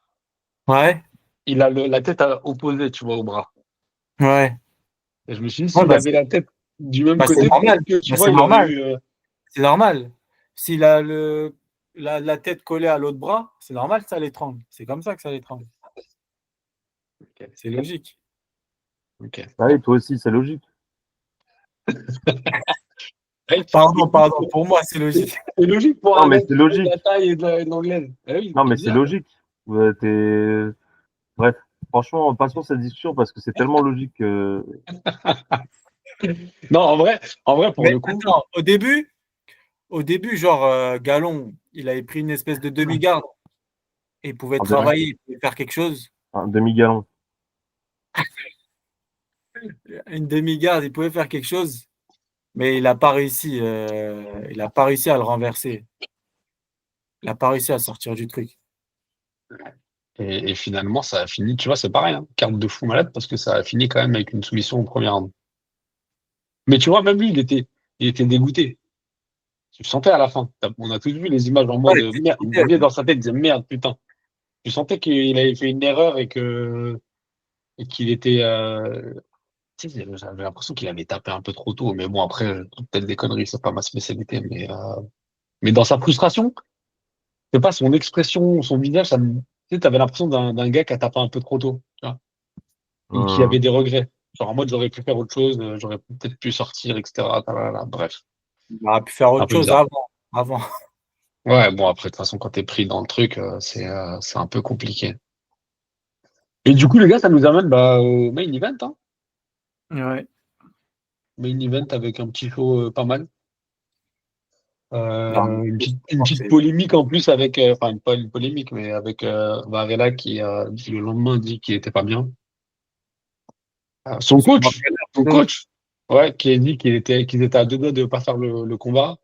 Ouais, il a la tête opposée, tu vois, au bras. ouais. Et je me suis dit, Ouais, s'il avait la tête du même c'est côté, normal. peut-être que, tu Bah, vois, c'est il aurait normal. eu. C'est normal. S'il a la tête collée à l'autre bras, c'est normal que ça l'étrangle. C'est comme ça que ça l'étrangle. Ok. C'est logique. Ok. Ah Bon. oui, toi aussi, c'est logique. Hey, Pardon, pardon. Pour moi, c'est logique. c'est logique pour Non, un mais mec c'est qui fait de la logique. taille et de l'anglaise. Eh oui, Non, c'est mais c'est bizarre. logique. Bref, franchement, passons cette discussion parce que c'est tellement logique que. Non, en vrai, pour Mais le coup, attends, au début, genre, Galon, il avait pris une espèce de demi-garde et il pouvait Un, de- ouais. travailler, il pouvait faire quelque chose. un demi-gallon. Une demi-garde, il pouvait faire quelque chose, mais il n'a pas réussi. Il n'a pas réussi à le renverser. Il n'a pas réussi à sortir du truc. et finalement, ça a fini, tu vois, c'est pareil, hein, carte de fou malade, parce que ça a fini quand même avec une soumission au premier round. Mais tu vois, même lui, il était dégoûté. Tu le sentais à la fin. On a tous vu les images en Ouais, mode merde. Il disait dans sa tête, il disait merde, putain. Tu sentais qu'il avait fait une erreur et qu'il était. Tu sais, j'avais l'impression qu'il avait tapé un peu trop tôt. Mais bon, après, peut-être des conneries, c'est pas ma spécialité. Mais dans sa frustration, c'est pas son expression, son visage, tu sais, t'avais l'impression d'un gars qui a tapé un peu trop tôt, tu vois, et qui Hum. avait des regrets. Genre en mode, j'aurais pu faire autre chose, j'aurais peut-être pu sortir, etc. Talala. Bref, Il aurait pu faire un autre peu chose bizarre. avant. Ouais, bon, après, de toute façon, quand t'es pris dans le truc, c'est un peu compliqué. Et du coup, les gars, ça nous amène au main event. Hein. Ouais. Main event avec un petit show pas mal. Non, Une petite polémique en plus avec, enfin, pas une polémique, mais avec Varela qui, le lendemain, dit qu'il était pas bien. Son coach, ouais, qui a dit qu'ils étaient à deux doigts de ne pas faire le combat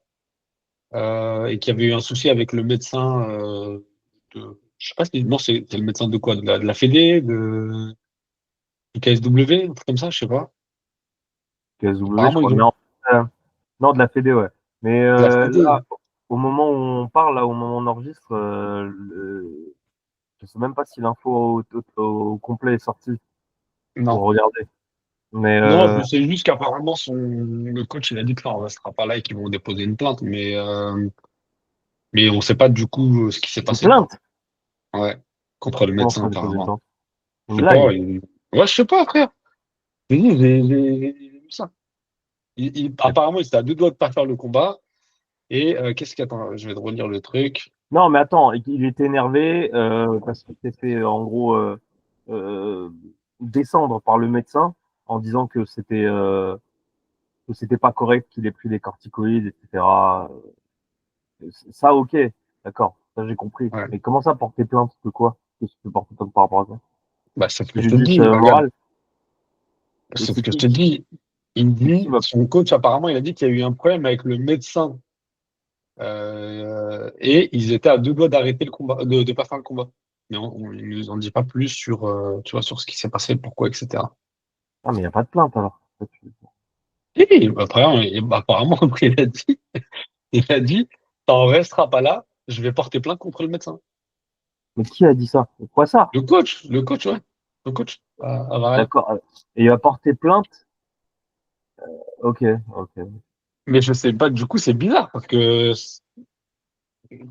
et qu'il y avait eu un souci avec le médecin je sais pas si, non, c'est le médecin de quoi? De la Fédé, du KSW, un truc comme ça, je sais pas. KSW, je Apparemment, crois. ils Mais ont non, de la Fédé, ouais. Mais de la Fédé. là, au moment où on parle, là, au moment où on enregistre, je sais même pas si l'info au complet est sortie pour Non. regarder. Mais Non, je sais juste qu'apparemment, le coach, il a dit que ça ne restera pas là et qu'ils vont déposer une plainte, mais on ne sait pas du coup ce qui s'est une passé. plainte? Ouais. Contre le Comment médecin, ça, déposer une apparemment. plainte? Je Une sais pas. blague? Ouais, je sais pas, frère. J'ai vu ça. Apparemment, il était à deux doigts de pas faire le combat. Et qu'est-ce qu'il attend? Je vais te relire le truc. Non, mais attends, il était énervé parce qu'il s'est fait en gros euh, descendre par le médecin en disant que c'était pas correct qu'il ait pris des corticoïdes, etc. Ça, ok, d'accord, ça j'ai compris. Ouais. Mais comment ça porter plainte de quoi? Qu'est-ce que tu peux porter plainte par rapport à ça? Bah, c'est ce que je te Préjudice dis. Bah, regarde, moral? Et c'est ce c'est que je qui? te dis. Il C'est qui dit, va... son coach, apparemment, il a dit qu'il y a eu un problème avec le médecin. Et ils étaient à deux doigts d'arrêter le combat, de ne pas faire le combat. Mais il ne nous en dit pas plus sur, tu vois, sur ce qui s'est passé, pourquoi, etc. Ah, mais il n'y a pas de plainte alors. Et apparemment, après, il a dit, t'en resteras pas là, je vais porter plainte contre le médecin. Mais qui a dit ça? Pourquoi ça? Le coach, ouais. Le coach, à Varela. D'accord. Et il va porter plainte? Ok, ok. Mais je sais pas, du coup, c'est bizarre parce que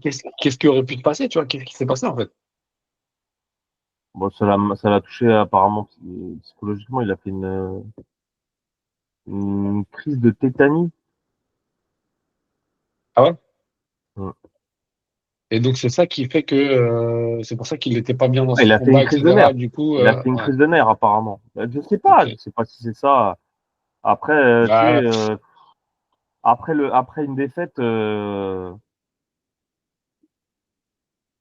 qu'est-ce qui aurait pu se passer, tu vois, qu'est-ce qui s'est passé en fait? Bon, ça l'a touché apparemment psychologiquement. Il a fait une crise de tétanie. Ah ouais? Mm. Et donc, c'est ça qui fait que c'est pour ça qu'il n'était pas bien dans Ouais, il ce a fait une combat, crise de etc. nerfs. Du coup, Il a fait une ouais, crise de nerfs apparemment. Je ok. sais pas si c'est ça. Après, tu sais, Bah, après une défaite, tu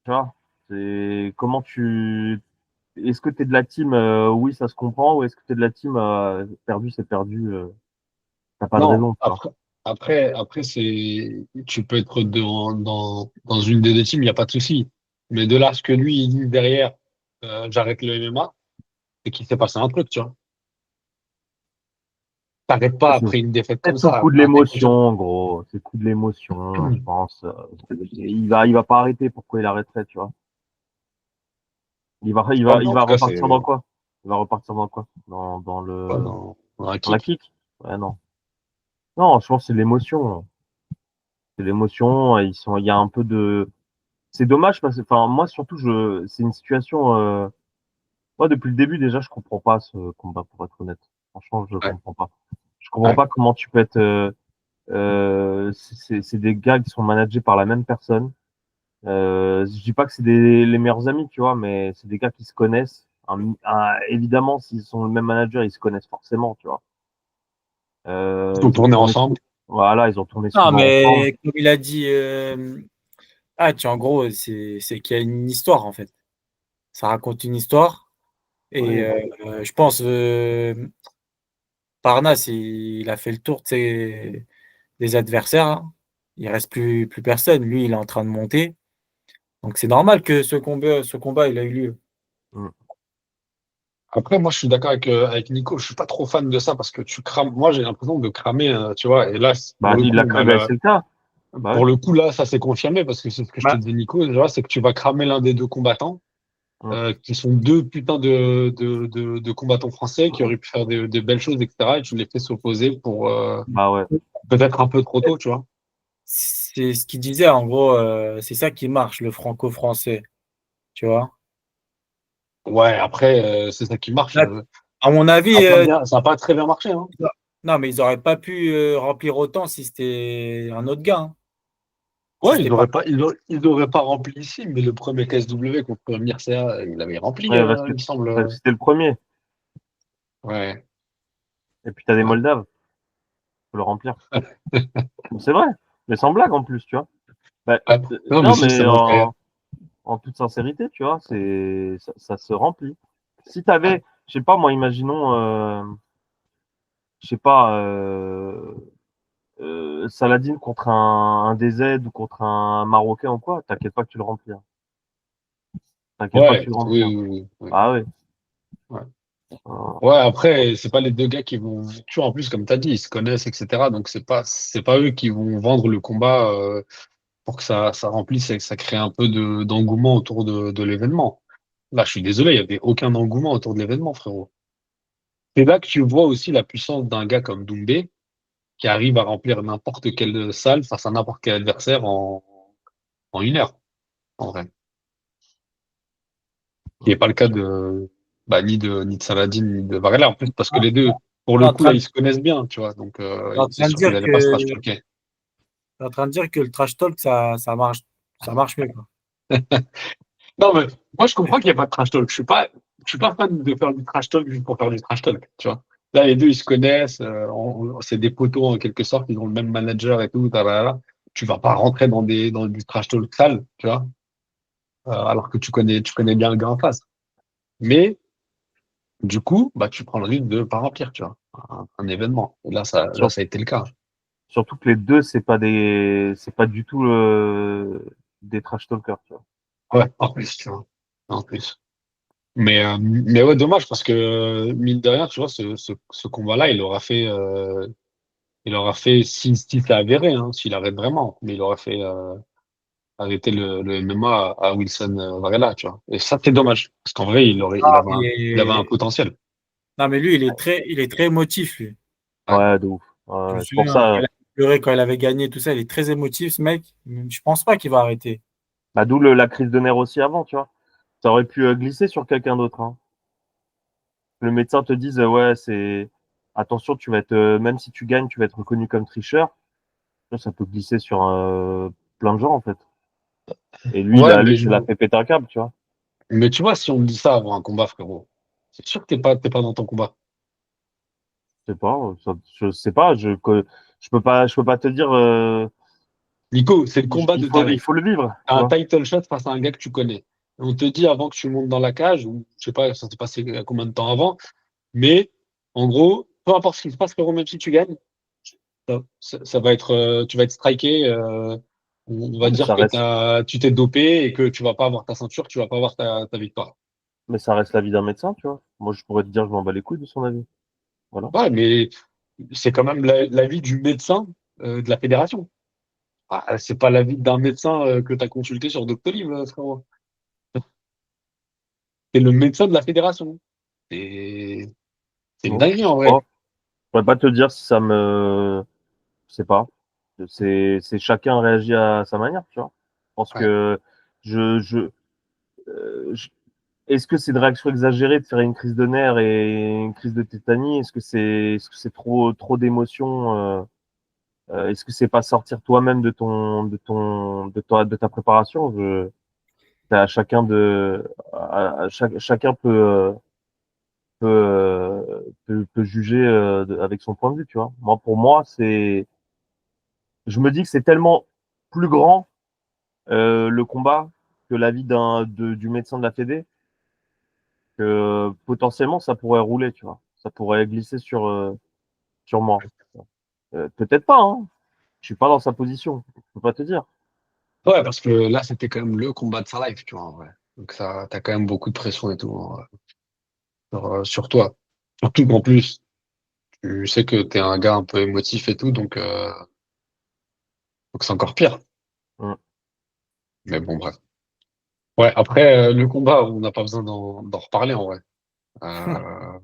vois, c'est comment tu. Est-ce que tu es de la team oui, ça se comprend, ou est-ce que tu es de la team perdu, c'est perdu, t'as pas de non, raison, tu vois. après tu peux être dans une des deux teams, il n'y a pas de souci. Mais de là, ce que lui, il dit derrière, j'arrête le MMA, c'est qu'il s'est passé un truc, tu vois. T'arrêtes pas Ouais, c'est après une défaite comme peut-être sous le ça. coup de l'émotion, gros. C'est le coup de l'émotion, je pense. Il va pas arrêter. Pourquoi il arrêterait, tu vois? Ouais, mais Il en va tout cas, repartir dans c'est quoi? Il va repartir dans quoi? pas dans un Dans la kick. kick? Ouais, non. Non, je pense que c'est l'émotion. C'est l'émotion. Il y a un peu de, c'est dommage parce que, enfin, moi, surtout, c'est une situation, moi, depuis le début, déjà, je comprends pas ce combat, pour être honnête. Franchement, je Ouais. comprends pas. Je comprends Ouais. pas comment tu peux être, c'est des gars qui sont managés par la même personne. Je dis pas que c'est les meilleurs amis, tu vois, mais c'est des gars qui se connaissent. Évidemment, s'ils sont le même manager, ils se connaissent forcément, tu vois. Ils ont Ils ont tourné tourné, ensemble. voilà, ils ont tourné Non, souvent ensemble. mais comme il a dit, en gros, c'est qu'il y a une histoire en fait. Ça raconte une histoire. Et Oui. je pense Parnasse, il a fait le tour de des adversaires. Hein. Il reste plus personne. Lui, il est en train de monter. Donc c'est normal que ce combat, il a eu lieu. Mm. Après, moi, je suis d'accord avec Nico. Je suis pas trop fan de ça parce que tu crames. Moi, j'ai l'impression de cramer, tu vois. Et là, Bah, c'est le cas. Bah, pour le coup, là, ça s'est confirmé parce que c'est ce que je te Bah, disais, Nico. Déjà, c'est que tu vas cramer l'un des deux combattants, ouais. Mm. qui sont deux putains de combattants français qui auraient pu faire des belles choses, etc. Et tu les fais s'opposer pour Bah ouais. peut-être un peu trop tôt, tu vois. c'est ce qu'il disait, en gros, c'est ça qui marche, le franco-français, tu vois. Ouais, après, c'est ça qui marche. Là, à mon avis, Ça a pas très bien marché, hein. non, mais ils n'auraient pas pu remplir autant si c'était un autre gars. Hein. Si Ouais, c'était pas. ils auraient pas rempli ici, mais le premier KSW contre Mircea, il avait rempli, Ouais, il me semble. parce que c'était le premier. Ouais, Et puis t'as des ouais. Moldaves, faut le remplir. C'est vrai, mais sans blague en plus, tu vois. Bah, Ouais. Non, mais non, si, ça mais m'a fait rire. en toute sincérité, tu vois, ça se remplit. Si Ouais. t'avais, je sais pas, moi, imaginons, je sais pas, Saladin contre un DZ ou contre un Marocain ou quoi, t'inquiète pas que tu le remplis, hein. T'inquiète pas que Ouais, tu le remplis, oui, hein. oui, oui, oui. Ah oui. Ouais. Euh, Ouais, après, c'est pas les deux gars qui vont. Tu vois, en plus, comme tu as dit, ils se connaissent, etc. Donc, c'est pas eux qui vont vendre le combat pour que ça remplisse et que ça crée un peu d'engouement autour de l'événement. Là, je suis désolé, il y avait aucun engouement autour de l'événement, frérot. C'est là que tu vois aussi la puissance d'un gars comme Doumbé qui arrive à remplir n'importe quelle salle face à n'importe quel adversaire en 1 heure, en vrai. Qui n'est pas le cas ni de Saladin, ni de Varela, en plus, parce que les deux, pour T'es le en coup, là, train, ils se connaissent bien, tu vois. Donc, t'es en c'est train de sûr dire qu'ils n'allaient pas se trash que, talker. t'es en train de dire que le trash talk, ça marche mieux, quoi. Non, mais moi, je comprends qu'il n'y a pas de trash talk. Je suis pas fan de faire du trash talk juste pour faire du trash talk, tu vois. Là, les deux, ils se connaissent, c'est des poteaux en quelque sorte, ils ont le même manager et tout, tarara. Tu vas pas rentrer dans du trash talk sale, tu vois, alors que tu connais bien le gars en face. Mais, du coup, bah, tu prends le risque de pas remplir, tu vois, un événement. Et là, sur- ça a été le cas. surtout que les deux, c'est pas du tout des trash talkers, tu vois. Ouais, en plus, tu vois, en plus. Mais ouais, dommage parce que, mine de rien, tu vois, ce combat-là, il aura fait, si c'est avéré, hein, s'il arrête vraiment, mais il aura fait arrêter le MMA à Wilson Varela, tu vois. Et ça, c'est dommage, parce qu'en vrai, Ah, il avait un potentiel. non, mais lui, il est très émotif, lui. Ouais. Ouais, de ouf. Je me C'est pour souviens quand ça, il a pleuré quand il avait gagné, tout ça. Il est très émotif, ce mec. Je pense pas qu'il va arrêter. bah, d'où la crise de nerfs aussi avant, tu vois. Ça aurait pu glisser sur quelqu'un d'autre, hein. Le médecin te dise, ouais, attention, tu vas être, même si tu gagnes, tu vas être reconnu comme tricheur. Ça peut glisser sur plein de gens, en fait. Et Ouais, ça l'a fait péter un câble, tu vois. mais tu vois, si on me dit ça avant un combat, frérot, c'est sûr que t'es pas dans ton combat. Je sais pas, je sais pas, je peux pas te dire, Nico, c'est le combat de ta il vie. faut le vivre, tu Un vois. title shot face à un gars que tu connais. On te dit avant que tu montes dans la cage, ou je sais pas, ça s'est passé combien de temps avant, mais en gros, peu importe ce qui se passe, frérot, même si tu gagnes, ça va être, tu vas être striké. On Non, va dire que tu t'es dopé et que tu vas pas avoir ta ceinture, tu vas pas avoir ta victoire. mais ça reste l'avis d'un médecin, tu vois. Moi, je pourrais te dire, je m'en bats les couilles de son avis. Voilà. Ouais, mais c'est quand même l'avis du médecin de la fédération. Ah, c'est pas l'avis d'un médecin que tu as consulté sur Doctolib, frérot. C'est le médecin de la fédération. C'est c'est une Bon, dinguerie je en sais pas. vrai. Je pourrais pas te dire si ça me, je sais pas. C'est chacun réagit à sa manière, tu vois. Je pense Ouais. que je, je, je- est-ce que c'est une réaction exagérée de faire une crise de nerfs et une crise de tétanie? Est-ce que c'est trop d'émotions? Est-ce que c'est pas sortir toi-même de ta préparation? C'est à chacun chacun peut juger avec son point de vue, tu vois. Moi, pour moi, je me dis que c'est tellement plus grand le combat que l'avis du médecin de la Fédé que potentiellement ça pourrait rouler, tu vois. Ça pourrait glisser sur moi. Peut-être pas, hein. Je suis pas dans sa position. Je peux pas te dire. Ouais, parce que là, c'était quand même le combat de sa life, tu vois, en vrai. Donc ça, t'as quand même beaucoup de pression et tout sur toi. Surtout qu'en plus, tu sais que t'es un gars un peu émotif et tout, donc c'est encore pire. Mm. Mais bon, bref. Ouais, après, le combat, on n'a pas besoin d'en reparler, en vrai. Euh,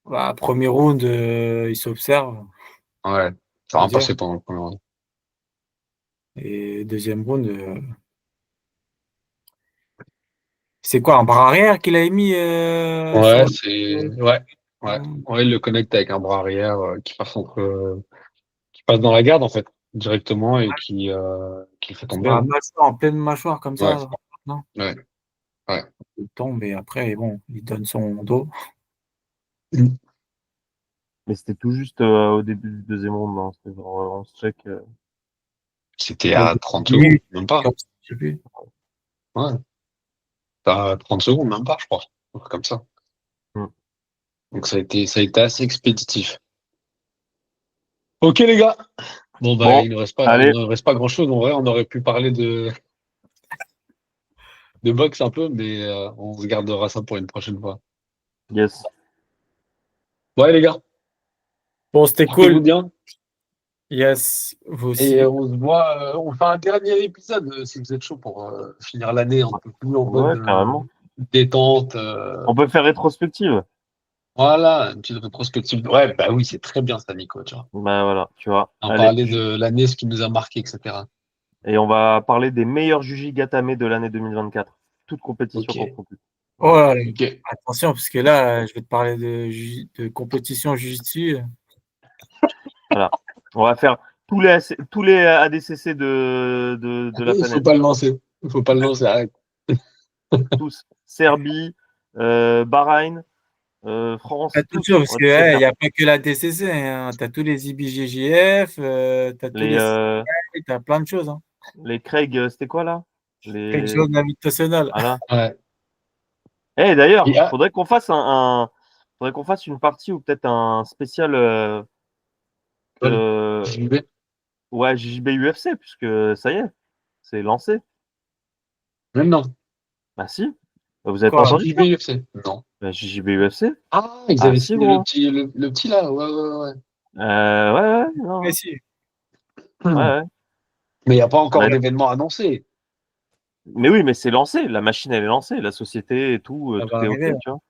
Bah, premier round, il s'observe, ouais, ça on va va dire. passer pendant le premier round. Et deuxième round, c'est quoi, un bras arrière qu'il a mis Ouais, sur ouais. Ouais, il le connecte avec un bras arrière qui passe dans la garde, en fait. directement et qui le fait tomber. Sur la Hein. mâchoire, en pleine mâchoire, comme Ouais. ça. Non, Ouais. il tombe et après, bon, il donne son dos. Mais c'était tout juste au début du deuxième round. Hein. C'était vraiment ce check. C'était à 30 secondes, Minutes, même pas. je sais plus. Ouais. À 30 secondes, même pas, je crois. Un truc comme ça. Mm. Donc ça a été assez expéditif. Ok les gars. Bon bah Bon, il allez, ne reste pas grand chose. En vrai, on aurait pu parler de boxe un peu, mais on se gardera ça pour une prochaine fois. yes. Ouais les gars, Bon, c'était portez-vous cool. bien. Yes, vous Et aussi. on se voit, on fait un dernier épisode si vous êtes chaud pour finir l'année un peu plus en mode Ouais, carrément. détente. On peut faire rétrospective. Voilà, une petite rétrospective. Ouais, bah oui, c'est très bien ça, Nico, tu vois. Bah voilà, tu vois. On Allez, parlait de l'année, ce qui nous a marqué, etc. et on va parler des meilleurs Juji Gatame de l'année 2024. Toute compétition Ok, confondue. Oh, Voilà. ok. attention, parce que là, je vais te parler de compétition jiu-jitsu. Voilà. On va faire tous les ADCC de la Il faut planète. pas le lancer. Il faut pas le lancer, arrête. Tous. Serbie, Bahreïn, France, tous. Attention, parce On va que tous les il faire. n'y a pas que la DCC. Hein. Tu as tous les IBJJF, tu as tous Les, les tu as plein de choses. Hein. les Craig, c'était quoi là? Quelque Les... chose d'invitationnel. Voilà. Ouais. Eh d'ailleurs, Et, ah, faudrait qu'on fasse une partie ou peut-être un spécial Paul, euh, j'y vais. ouais, JJB UFC, puisque ça y est, c'est lancé. Maintenant. Bah si. Vous avez pas Quoi? entendu ça? JVUFC. Non. Bah, JJB UFC? Ah, ils Ah avaient si, signé gros. le petit là. Ouais, ouais, ouais. Ouais, Mais non. si. Ouais. Mais il n'y a pas encore D'ailleurs- d'événement annoncé. Mais oui, mais c'est lancé. La machine, elle est lancée. La société et tout, Ça tout va est OK, arriver. tu vois.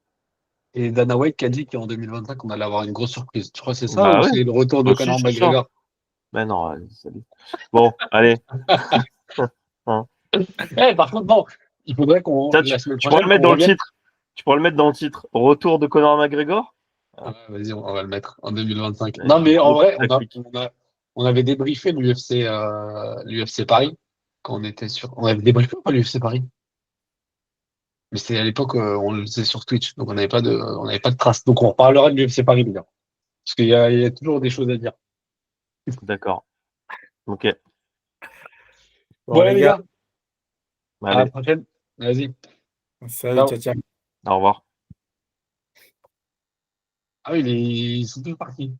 Et Dana White qui a dit qu'en 2025, on allait avoir une grosse surprise. Tu crois que c'est ça Bah ou ouais. c'est le retour de Moi aussi, Conor je suis sûr. McGregor? Mais non, salut. Bon, allez. Hein. Par contre, non. Il faudrait qu'on, Ça, la semaine tu pourrais prochaine, le mettre qu'on dans le revienne. titre. Tu pourrais le mettre dans le titre. Retour de Conor McGregor. Ouais, vas-y, on va le mettre en 2025. Ouais, Non, mais en gros vrai, putaclic. on avait débriefé l'UFC Paris quand on était sur. On avait débriefé ou pas l'UFC Paris? Mais c'était à l'époque, on le faisait sur Twitch, donc on n'avait pas de traces. Donc on reparlera de l'UFC Paris, les gars. Parce il y a toujours des choses à dire. D'accord. OK. Bon, Voilà, les les gars, gars. À la Allez. prochaine. Vas-y. salut, Ciao. ciao, ciao. Au revoir. Ah oui, ils sont tous partis.